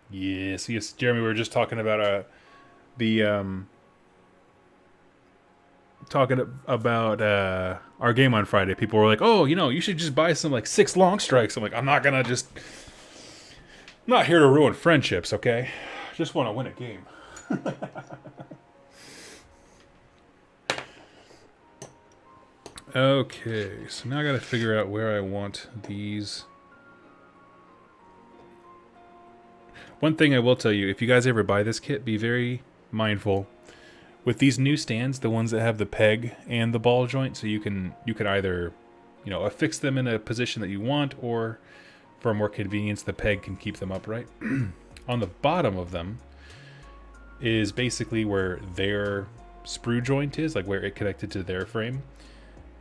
Yes, Jeremy, we were just talking about our game on Friday. People were like, "Oh, you should just buy some like 6 long strikes." I'm like, I'm not here to ruin friendships, okay? I just want to win a game. Okay, so now I gotta figure out where I want these. One thing I will tell you, if you guys ever buy this kit, be very mindful. With these new stands, the ones that have the peg and the ball joint, so you can either, affix them in a position that you want, or for more convenience, the peg can keep them upright. On the bottom of them is basically where their sprue joint is, like where it connected to their frame.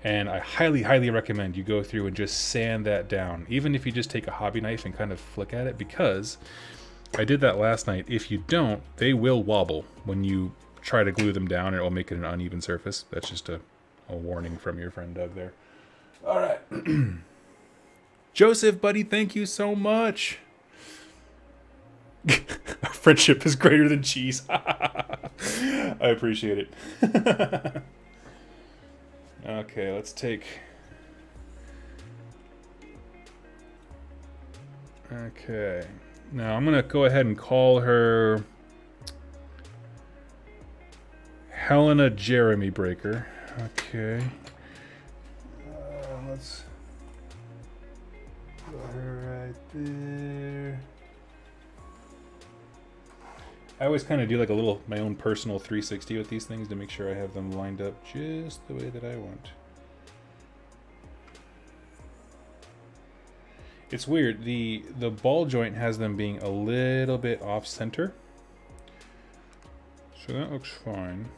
And I highly, highly recommend you go through and just sand that down, even if you just take a hobby knife and kind of flick at it, because I did that last night. If you don't, they will wobble when you try to glue them down, and it will make it an uneven surface. That's just a warning from your friend Doug there. All right. Joseph, buddy, thank you so much. Our friendship is greater than cheese. I appreciate it. Okay, let's take... Okay. Now I'm going to go ahead and call her Helena Jeremy Breaker. Okay. Let's put her right there. I always kind of do like my own personal 360 with these things to make sure I have them lined up just the way that I want. It's weird. The ball joint has them being a little bit off center. So that looks fine.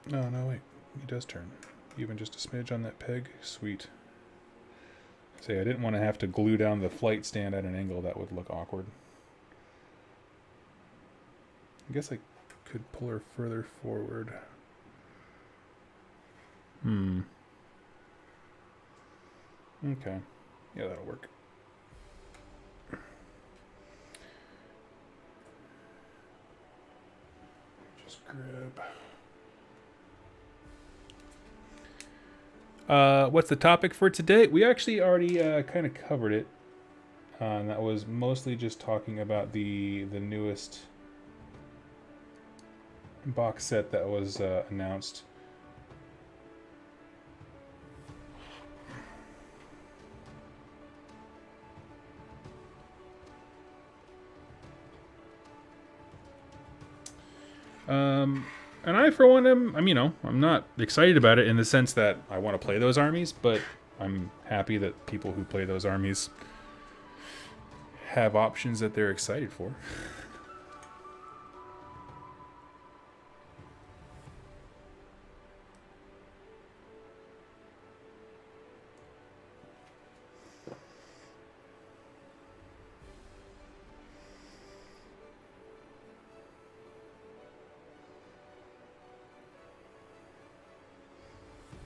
No, wait. He does turn. Even just a smidge on that peg. Sweet. Say, I didn't want to have to glue down the flight stand at an angle. That would look awkward. I guess I could pull her further forward. Okay. Yeah, that'll work. Just grab... what's the topic for today? We actually already kind of covered it. And that was mostly just talking about the newest box set that was announced. And I, for one, I'm not excited about it in the sense that I want to play those armies, but I'm happy that people who play those armies have options that they're excited for.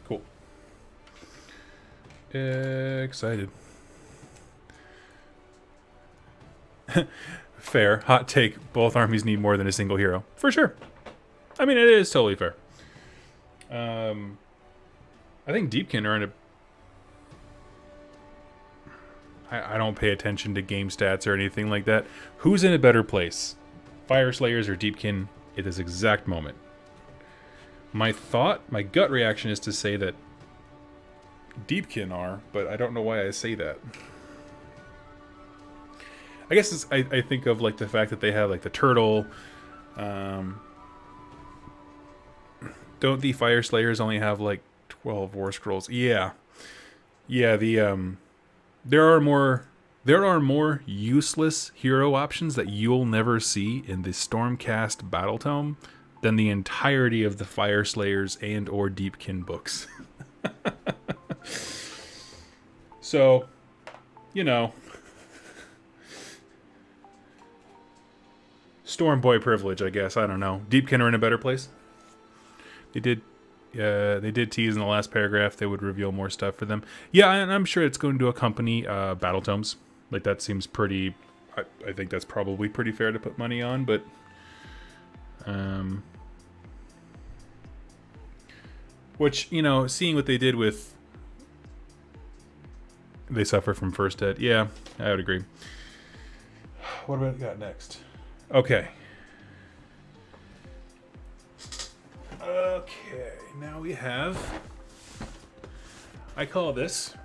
Cool. Excited. Fair. Hot take. Both armies need more than a single hero. For sure. I mean, it is totally fair. I think Deepkin are in a... I don't pay attention to game stats or anything like that. Who's in a better place? Fyreslayers or Deepkin at this exact moment? My gut reaction is to say that Deepkin are, but I don't know why I say that. I guess I think of like the fact that they have like the turtle. Don't the Fyreslayers only have like 12 war scrolls? Yeah. There are more useless hero options that you'll never see in the Stormcast Battle Tome than the entirety of the Fyreslayers and or Deepkin books. So, you know, Storm Boy privilege, I guess. I don't know. Deepkin are in a better place. They did tease in the last paragraph they would reveal more stuff for them. Yeah, and I'm sure it's going to accompany battle tomes. Like, that seems pretty... I think that's probably pretty fair to put money on, but... which, you know, seeing what they did with... They suffer from first dead. Yeah, I would agree. What about got next? Okay. Okay, now we have... I call this...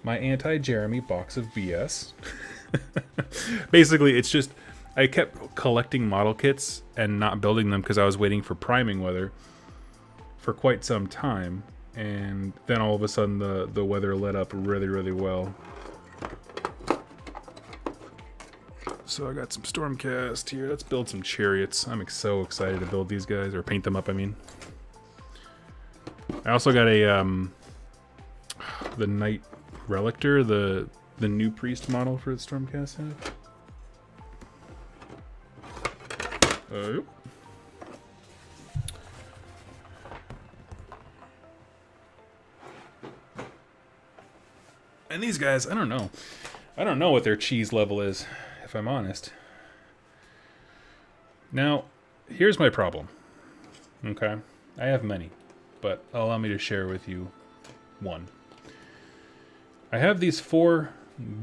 my anti-Jeremy box of BS. Basically, it's just... I kept collecting model kits and not building them because I was waiting for priming weather for quite some time. And then all of a sudden the weather let up really, really well. So I got some Stormcast here. Let's build some chariots. I'm so excited to build these guys, or paint them up, I mean. I also got a the Knight Relictor, the new priest model for the Stormcast set. And these guys, I don't know. I don't know what their cheese level is, if I'm honest. Now, here's my problem. Okay? I have many, but allow me to share with you one. I have these 4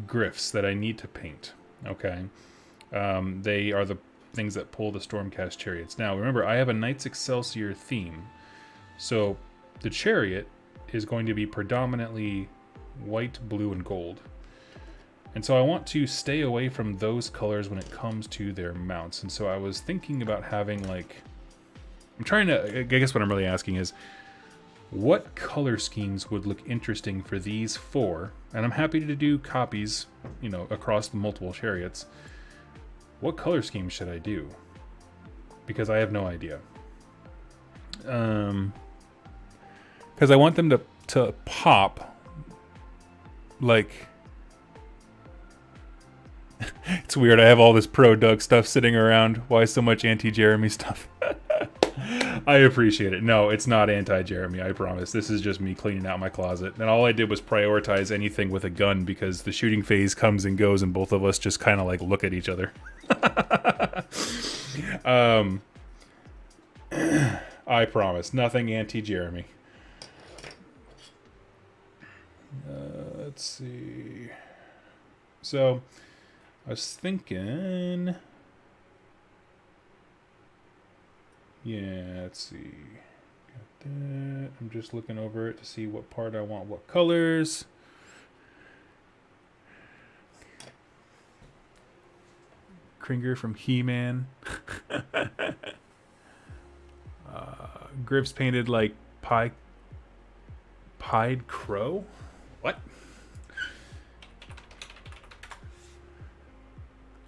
glyphs that I need to paint. Okay? They are the things that pull the Stormcast chariots. Now, remember, I have a Knights Excelsior theme. So, the chariot is going to be predominantly white, blue, and gold. And so I want to stay away from those colors when it comes to their mounts. And so I was thinking about having, like... I guess what I'm really asking is, what color schemes would look interesting for these 4? And I'm happy to do copies, you know, across the multiple chariots. What color scheme should I do? Because I have no idea. Because I want them to pop... Like, it's weird. I have all this pro Doug stuff sitting around. Why so much anti-Jeremy stuff? I appreciate it. No, it's not anti-Jeremy, I promise. This is just me cleaning out my closet. And all I did was prioritize anything with a gun because the shooting phase comes and goes and both of us just kind of like look at each other. I promise. Nothing anti-Jeremy. Let's see. So, I was thinking... Yeah, let's see. Got that. I'm just looking over it to see what part I want, what colors. Kringer from He-Man. Grips painted like pied crow? What?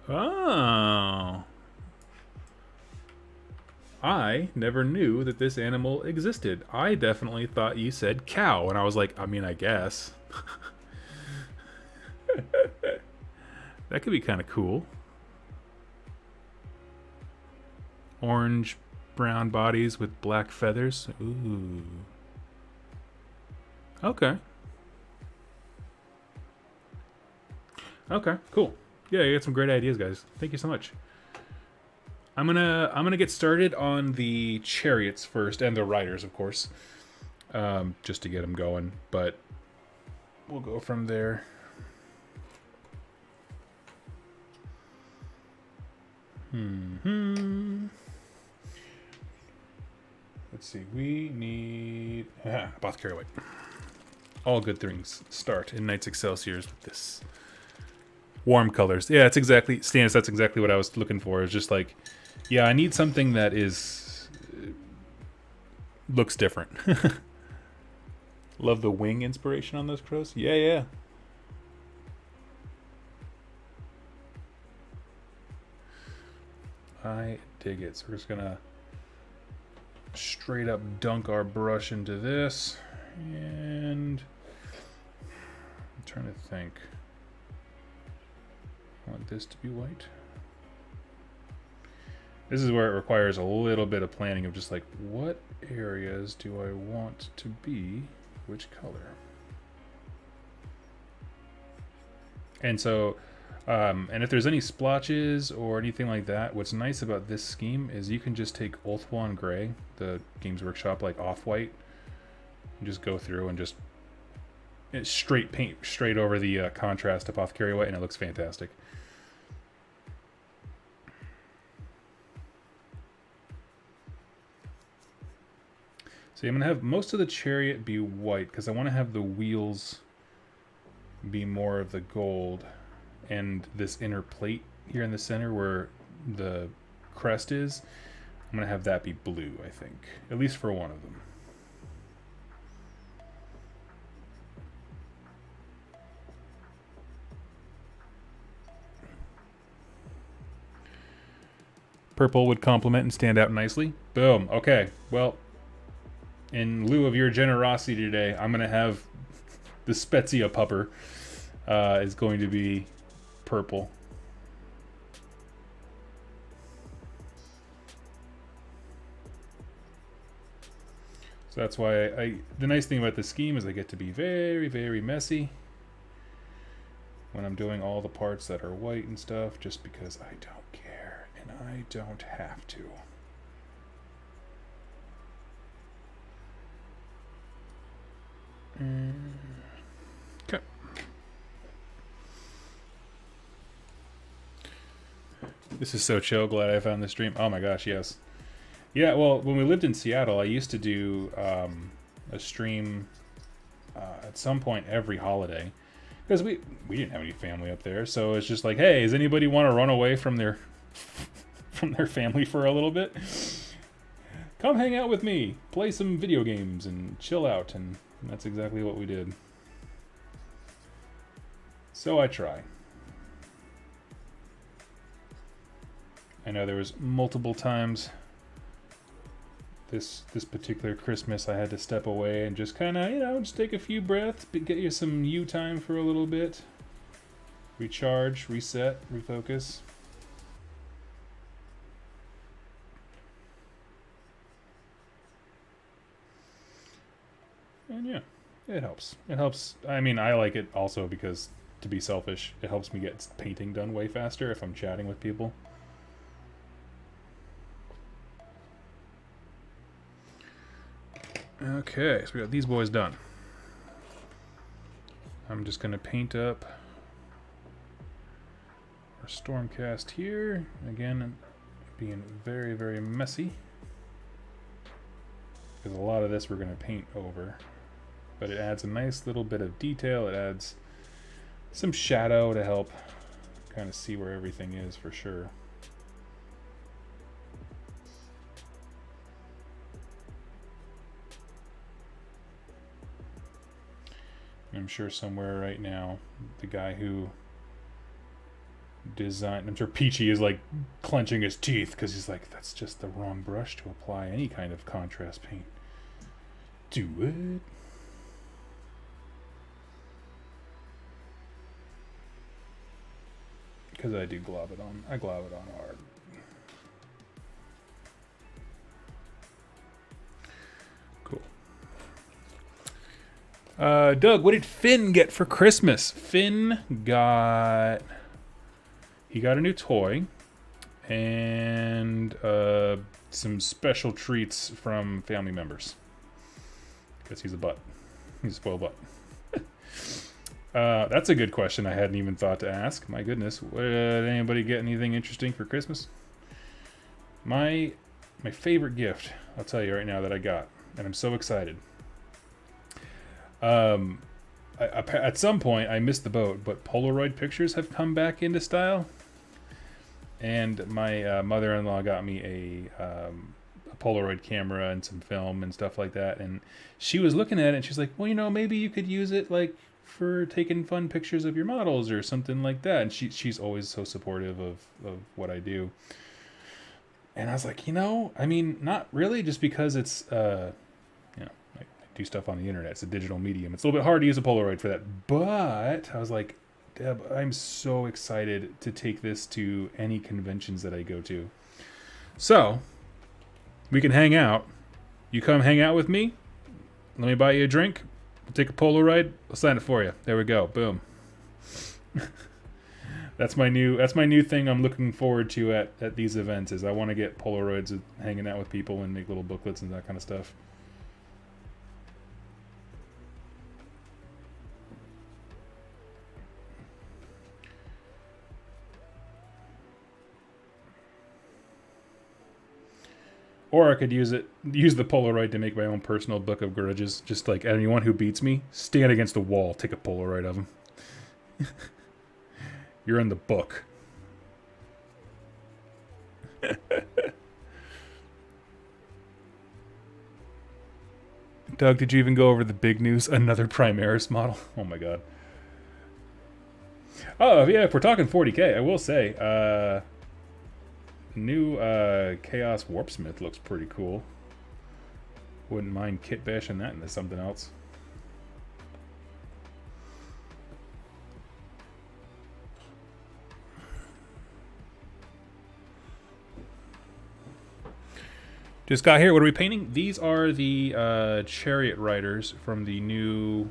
Oh. I never knew that this animal existed. I definitely thought you said cow. And I was like, I mean, I guess. That could be kind of cool. Orange, brown bodies with black feathers. Ooh. Okay. Okay, cool. Yeah, you got some great ideas, guys. Thank you so much. I'm gonna get started on the chariots first, and the riders, of course, just to get them going. But we'll go from there. Let's see. We need Apothecary White. All good things start in Knights Excelsiors with this warm colors. Yeah, it's exactly Stannis. That's exactly what I was looking for. It's just like, yeah, I need something that is looks different. Love the wing inspiration on those crows. Yeah, yeah. I dig it. So we're just gonna straight up dunk our brush into this, and I'm trying to think. I want this to be white. This is where it requires a little bit of planning of just like, what areas do I want to be which color? And so and if there's any splotches or anything like that, what's nice about this scheme is you can just take Ulthuan Gray, the Games Workshop like off-white, and just go through and just straight paint straight over the contrast Apothecary White, and it looks fantastic. So I'm going to have most of the chariot be white because I want to have the wheels be more of the gold, and this inner plate here in the center where the crest is, I'm going to have that be blue, I think. At least for one of them. Purple would complement and stand out nicely. Boom. Okay. Well, in lieu of your generosity today, I'm going to have the Spezia pupper is going to be purple. So that's why the nice thing about this scheme is I get to be very, very messy when I'm doing all the parts that are white and stuff, just because I don't care and I don't have to. Okay. This is so chill. Glad I found this stream. Oh my gosh, yes. Yeah, well, when we lived in Seattle, I used to do a stream at some point every holiday, because we didn't have any family up there. So it's just like, hey, does anybody want to run away from their family for a little bit? Come hang out with me, play some video games, and chill out. And that's exactly what we did. So I try. I know there was multiple times this particular Christmas I had to step away and just kind of, just take a few breaths, get you some you time for a little bit. Recharge, reset, refocus. And yeah, it helps. It helps. I mean, I like it also because, to be selfish, it helps me get painting done way faster if I'm chatting with people. Okay, so we got these boys done. I'm just going to paint up our Stormcast here. Again, being very, very messy, because a lot of this we're going to paint over. But it adds a nice little bit of detail. It adds some shadow to help kind of see where everything is for sure. I'm sure somewhere right now, the guy who designed, I'm sure Peachy is like clenching his teeth because he's like, that's just the wrong brush to apply any kind of contrast paint. Do it. Because I do glob it on. I glob it on hard. Cool. Doug, what did Finn get for Christmas? Finn got... He got a new toy. and some special treats from family members. Because he's a butt. He's a spoiled butt. That's a good question I hadn't even thought to ask. My goodness. Did anybody get anything interesting for Christmas? My favorite gift, I'll tell you right now, that I got, and I'm so excited. At some point, I missed the boat, but Polaroid pictures have come back into style. And my mother-in-law got me a Polaroid camera and some film and stuff like that. And she was looking at it, and she's like, well, you know, maybe you could use it, like, for taking fun pictures of your models or something like that. And she's always so supportive of what I do. And I was like, you know, I mean, not really, just because it's, you know, I do stuff on the internet. It's a digital medium. It's a little bit hard to use a Polaroid for that. But I was like, Deb, I'm so excited to take this to any conventions that I go to. So, we can hang out. You come hang out with me. Let me buy you a drink. We'll take a Polaroid. I'll sign it for you. There we go. Boom. That's my new thing I'm looking forward to at these events, is I want to get Polaroids of hanging out with people and make little booklets and that kind of stuff. Or I could use the Polaroid to make my own personal book of grudges. Just like anyone who beats me, stand against the wall, take a Polaroid of them. You're in the book. Doug, did you even go over the big news? Another Primaris model? Oh my god. Oh, yeah, if we're talking 40k, I will say, new Chaos Warpsmith looks pretty cool. Wouldn't mind kit bashing that into something else. Just got here. What are we painting? These are the chariot riders from the new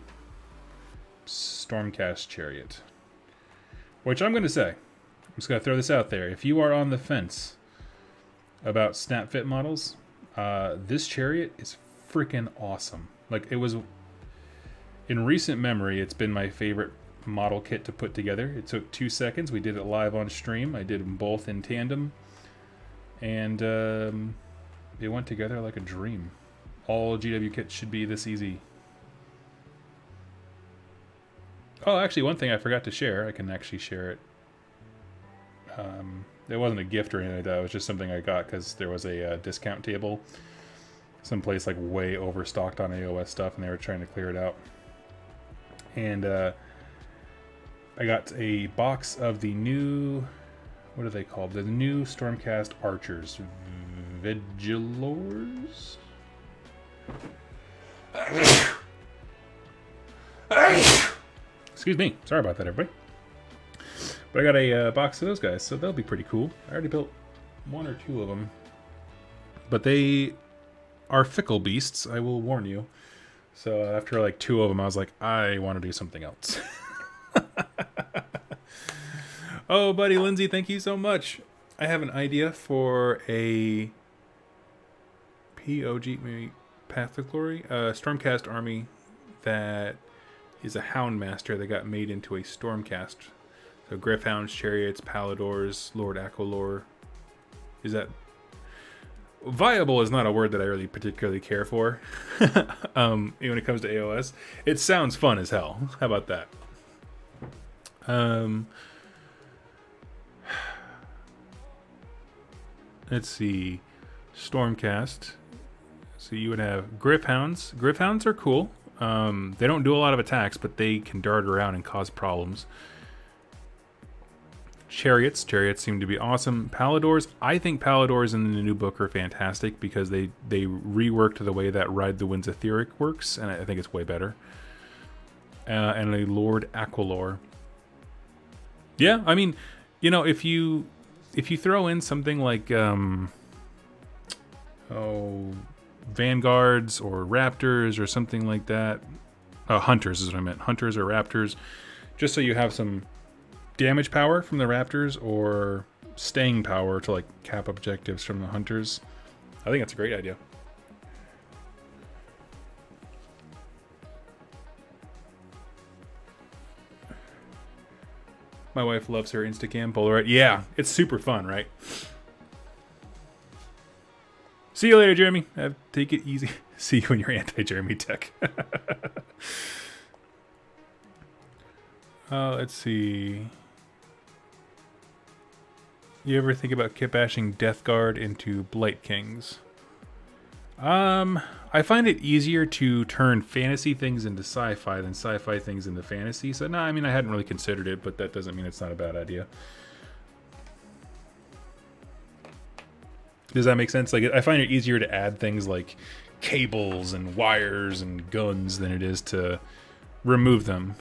Stormcast chariot. Which I'm going to say, I'm just going to throw this out there. If you are on the fence about snap fit models, this chariot is freaking awesome. Like, it was, in recent memory, it's been my favorite model kit to put together. It took 2 seconds. We did it live on stream. I did them both in tandem. And they went together like a dream. All GW kits should be this easy. Oh, actually, one thing I forgot to share. I can actually share it. It wasn't a gift or anything like that. It was just something I got because there was a discount table someplace like way overstocked on AOS stuff, and they were trying to clear it out. And I got a box of the new, what are they called? The new Stormcast Archers. Vigilors? Excuse me. Sorry about that, everybody. But I got a box of those guys, so they'll be pretty cool. I already built 1 or 2 of them. But they are fickle beasts, I will warn you. So after like 2 of them, I was like, I want to do something else. Oh, buddy Lindsay, thank you so much. I have an idea for a POG, maybe Path to Glory, Stormcast army that is a Houndmaster that got made into a Stormcast. So Griffhounds, Chariots, Paladors, Lord Aquilor. Is that... Viable is not a word that I really particularly care for. When it comes to AOS. It sounds fun as hell. How about that? Let's see. Stormcast. So you would have Griffhounds. Griffhounds are cool. They don't do a lot of attacks, but they can dart around and cause problems. Chariots. Chariots seem to be awesome. Paladors. I think Paladors in the new book are fantastic because they reworked the way that Ride the Winds Etheric works, and I think it's way better. And a Lord Aquilor. Yeah, I mean, you know, if you throw in something like Vanguards or Raptors or something like that, Hunters is what I meant. Hunters or Raptors, just so you have some damage power from the Raptors or staying power to like cap objectives from the hunters. I think that's a great idea. My wife loves her Instacam Polaroid. Yeah, it's super fun, right? See you later, Jeremy. Take it easy. See you when you're anti-Jeremy tech. Let's see. You ever think about kit bashing Death Guard into Blight Kings? I find it easier to turn fantasy things into sci-fi than sci-fi things into fantasy. So, no, I mean, I hadn't really considered it, but that doesn't mean it's not a bad idea. Does that make sense? Like, I find it easier to add things like cables and wires and guns than it is to remove them.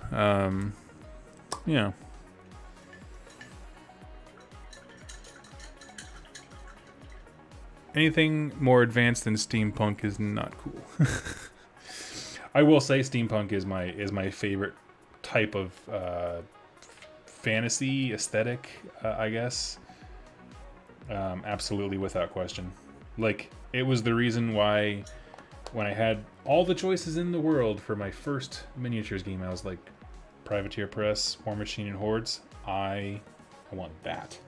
Yeah. Anything more advanced than steampunk is not cool. I will say steampunk is my favorite type of fantasy aesthetic, I guess. Absolutely, without question. Like, it was the reason why when I had all the choices in the world for my first miniatures game, I was like, Privateer Press, War Machine, and Hordes. I want that.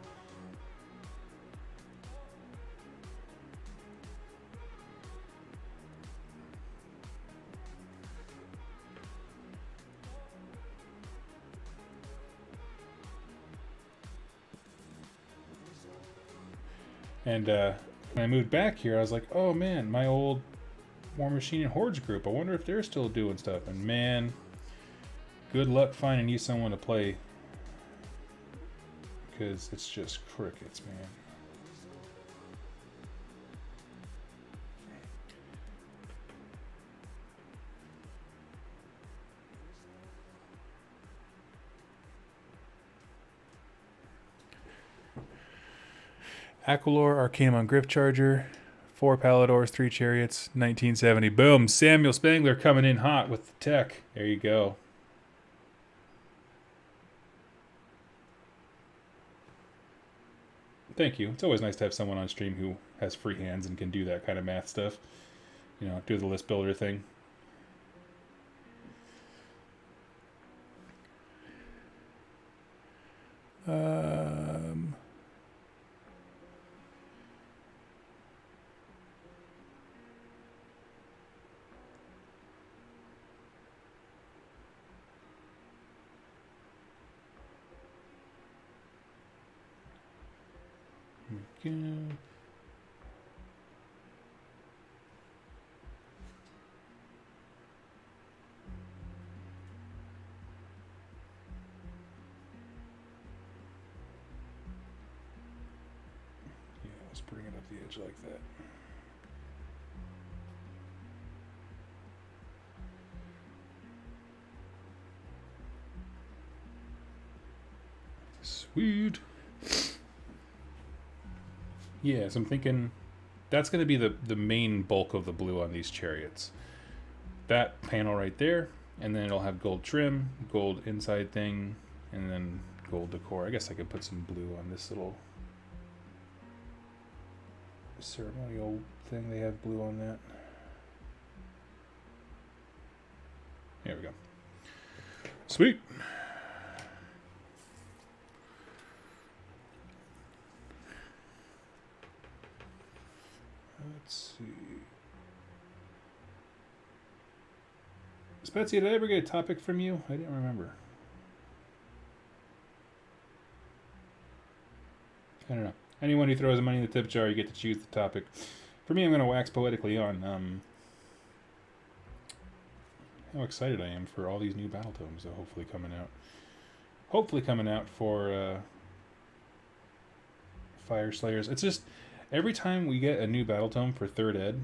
And when I moved back here, I was like, oh man, my old War Machine and Hordes group, I wonder if they're still doing stuff. And man, good luck finding you someone to play. Because it's just crickets, man. Aquilor, Arcanum Grip Charger, 4 Paladors, 3 Chariots, 1970. Boom! Samuel Spangler coming in hot with the tech. There you go. Thank you. It's always nice to have someone on stream who has free hands and can do that kind of math stuff. You know, do the list builder thing. Go. Let's bring it up the edge like that. Sweet. Yeah, so I'm thinking that's going to be the main bulk of the blue on these chariots. That panel right there, and then it'll have gold trim, gold inside thing, and then gold decor. I guess I could put some blue on this little ceremonial thing. They have blue on that. There we go. Sweet. Let's see. Spetsy, did I ever get a topic from you? I didn't remember. I don't know. Anyone who throws money in the tip jar, you get to choose the topic. For me, I'm going to wax poetically on how excited I am for all these new battle tomes that are hopefully coming out. Hopefully coming out for Fyreslayers. It's just, every time we get a new battle tome for 3rd ed,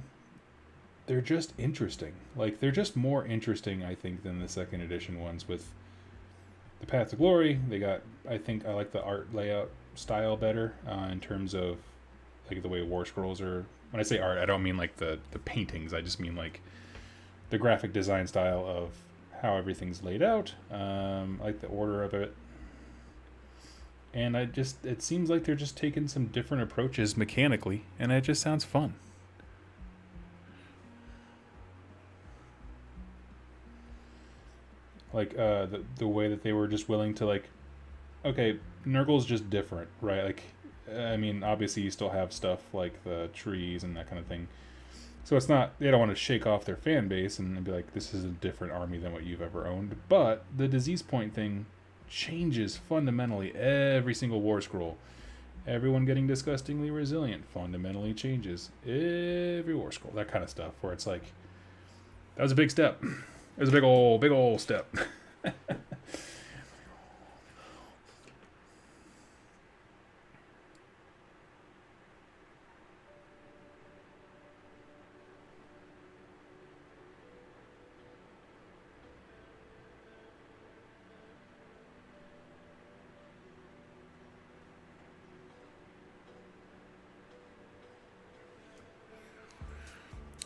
they're just interesting. Like, they're just more interesting, I think, than the 2nd edition ones with the Path to Glory. They got, I think I like the art layout style better in terms of like the way War Scrolls are. When I say art, I don't mean like the paintings. I just mean like the graphic design style of how everything laid out. I like the order of it. And it seems like they're just taking some different approaches mechanically, and it just sounds fun. Like the way that they were just willing to, like, okay, Nurgle's just different, right? Like, I mean, obviously you still have stuff like the trees and that kind of thing. So it's not, they don't want to shake off their fan base and be like, this is a different army than what you've ever owned. But the disease point thing changes fundamentally every single war scroll. Everyone getting disgustingly resilient fundamentally changes every war scroll. That kind of stuff where it's like, that was a big step. It was a big old step.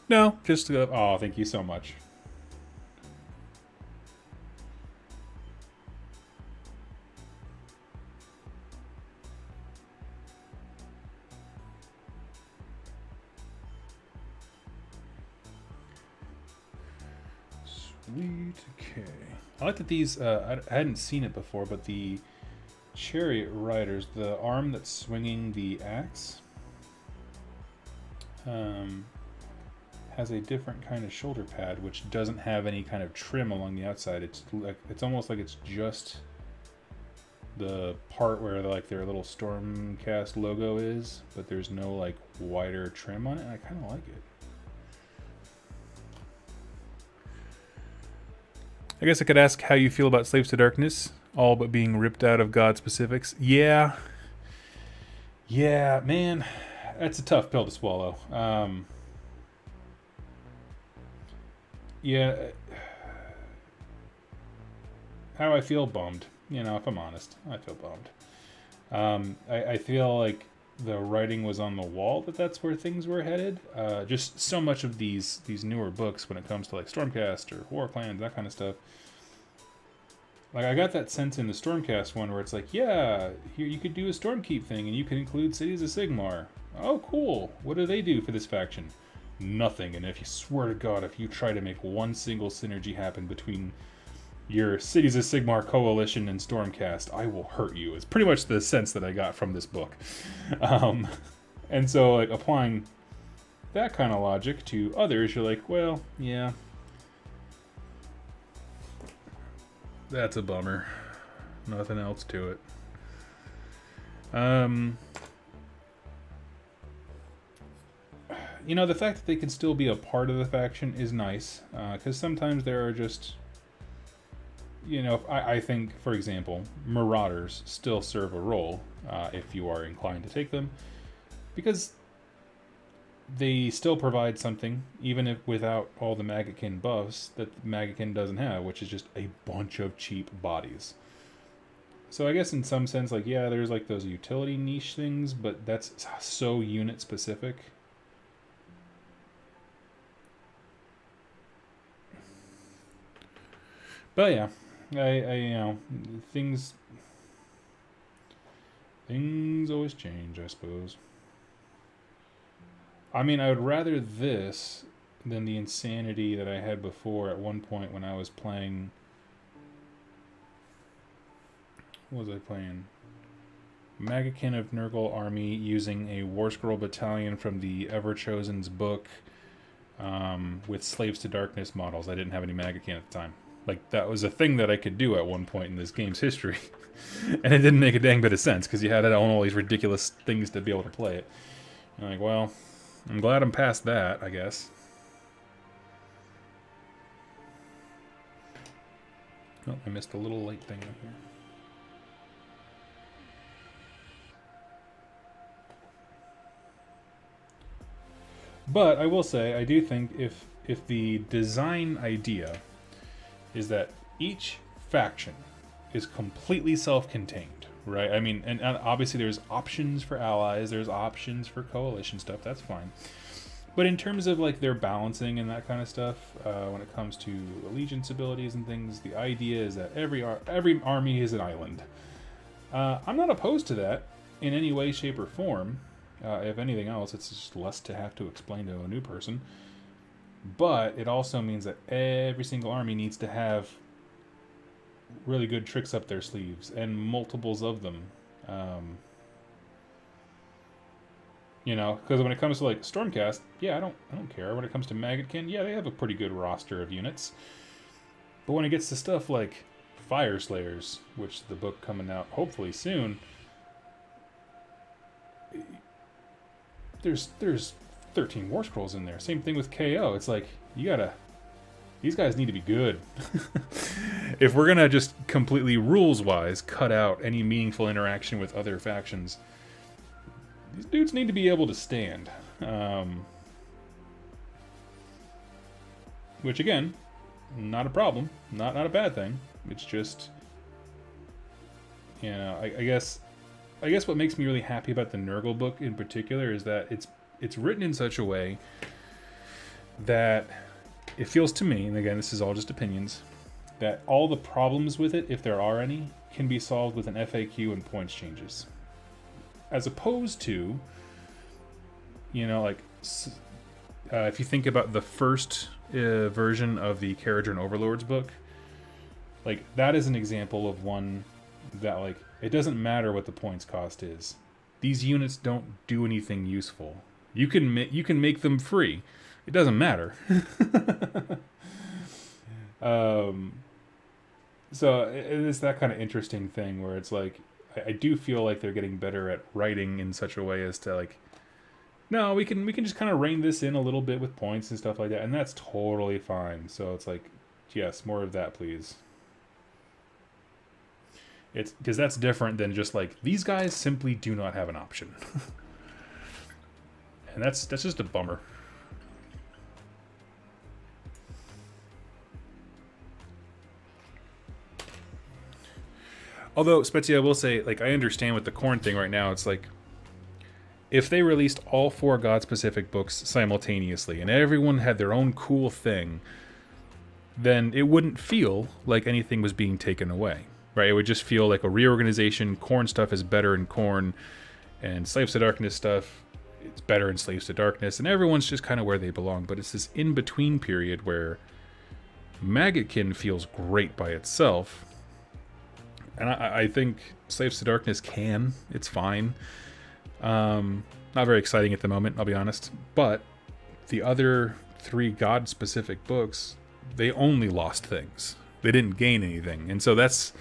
No, just to go, oh, thank you so much. Sweet, okay. I like that these, I hadn't seen it before, but the chariot riders, the arm that's swinging the axe, has a different kind of shoulder pad, which doesn't have any kind of trim along the outside. It's like, it's almost like it's just the part where like their little Stormcast logo is, but there's no like wider trim on it. I kind of like it. I guess I could ask how you feel about Slaves to Darkness, all but being ripped out of God specifics. Yeah, man, that's a tough pill to swallow. Yeah, how do I feel? Bummed. You know, if I'm honest, I feel bummed. I feel like the writing was on the wall that that's where things were headed. Just so much of these newer books, when it comes to like Stormcast or War Clans, that kind of stuff. Like, I got that sense in the Stormcast one where it's like, yeah, here you could do a Stormkeep thing and you could include Cities of Sigmar. Oh, cool. What do they do for this faction? Nothing. And if you swear to God, if you try to make one single synergy happen between your Cities of Sigmar coalition and Stormcast, I will hurt you. It's pretty much the sense that I got from this book. And so, like, applying that kind of logic to others, you're like, well, yeah, that's a bummer. Nothing else to it. You know, the fact that they can still be a part of the faction is nice, because sometimes there are just, you know, I think, for example, Marauders still serve a role, if you are inclined to take them, because they still provide something, even if without all the Maggotkin buffs that Maggotkin doesn't have, which is just a bunch of cheap bodies. So I guess in some sense, like, yeah, there's like those utility niche things, but that's so unit specific. But yeah, I you know, things always change, I suppose. I mean, I would rather this than the insanity that I had before at one point when I was playing. What was I playing? Maggotkin of Nurgle army using a War Scroll battalion from the Everchosen's book, with Slaves to Darkness models. I didn't have any Maggotkin at the time. Like, that was a thing that I could do at one point in this game's history. And it didn't make a dang bit of sense, because you had to own all these ridiculous things to be able to play it. And like, well, I'm glad I'm past that, I guess. Oh, I missed a little light thing up here. But I will say, I do think if the design idea is that each faction is completely self-contained, right? I mean, and obviously there's options for allies, there's options for coalition stuff, that's fine. But in terms of like their balancing and that kind of stuff, when it comes to allegiance abilities and things, the idea is that every army is an island. I'm not opposed to that in any way, shape, or form. If anything else, it's just less to have to explain to a new person. But it also means that every single army needs to have really good tricks up their sleeves and multiples of them. You know, because when it comes to like Stormcast, yeah, I don't care. When it comes to Maggotkin, yeah, they have a pretty good roster of units. But when it gets to stuff like Fyreslayers, which the book coming out hopefully soon, there's 13 War Scrolls in there. Same thing with KO. It's like these guys need to be good. If we're gonna just completely rules-wise cut out any meaningful interaction with other factions, these dudes need to be able to stand. Which again, not a problem, not a bad thing. It's just, you know, I guess what makes me really happy about the Nurgle book in particular is that it's written in such a way that it feels to me, and again, this is all just opinions, that all the problems with it, if there are any, can be solved with an FAQ and points changes. As opposed to, you know, like, if you think about the first version of the Caradhran Overlords book, like, that is an example of one that, like, it doesn't matter what the points cost is. These units don't do anything useful. You can make them free. It doesn't matter. So it's that kind of interesting thing where it's like, I do feel like they're getting better at writing in such a way as to like, no, we can just kind of rein this in a little bit with points and stuff like that, and that's totally fine. So it's like, yes, more of that, please. It's because that's different than just like, these guys simply do not have an option. And that's just a bummer. Although, Spezia, I will say, like, I understand with the corn thing right now, it's like, if they released all 4 God-specific books simultaneously, and everyone had their own cool thing, then it wouldn't feel like anything was being taken away, right? It would just feel like a reorganization. Corn stuff is better in Corn, and Slaves to Darkness stuff, it's better in Slaves to Darkness, and everyone's just kind of where they belong. But it's this in-between period where Maggotkin feels great by itself, and I think Slaves to Darkness can. It's fine. Not very exciting at the moment, I'll be honest. But the other 3 God-specific books, they only lost things. They didn't gain anything. And so that's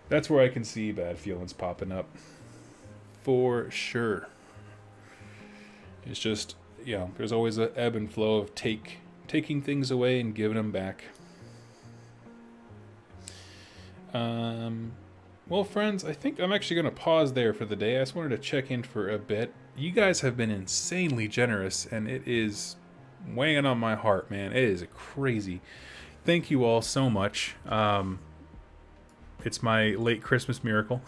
where I can see bad feelings popping up. For sure. It's just, you know, there's always an ebb and flow of taking things away and giving them back. Well, friends, I think I'm actually going to pause there for the day. I just wanted to check in for a bit. You guys have been insanely generous, and it is weighing on my heart, man. It is crazy. Thank you all so much. It's my late Christmas miracle.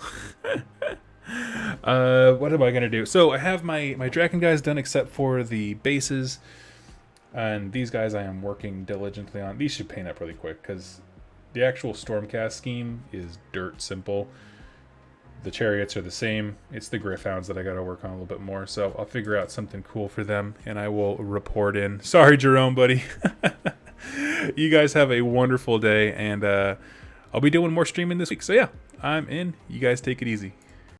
What am I going to do? So I have my Dragon guys done except for the bases. And these guys I am working diligently on. These should paint up really quick because the actual Stormcast scheme is dirt simple. The chariots are the same. It's the Gryph-hounds that I got to work on a little bit more. So I'll figure out something cool for them and I will report in. Sorry, Jerome, buddy. You guys have a wonderful day, and I'll be doing more streaming this week. So yeah, I'm in. You guys take it easy.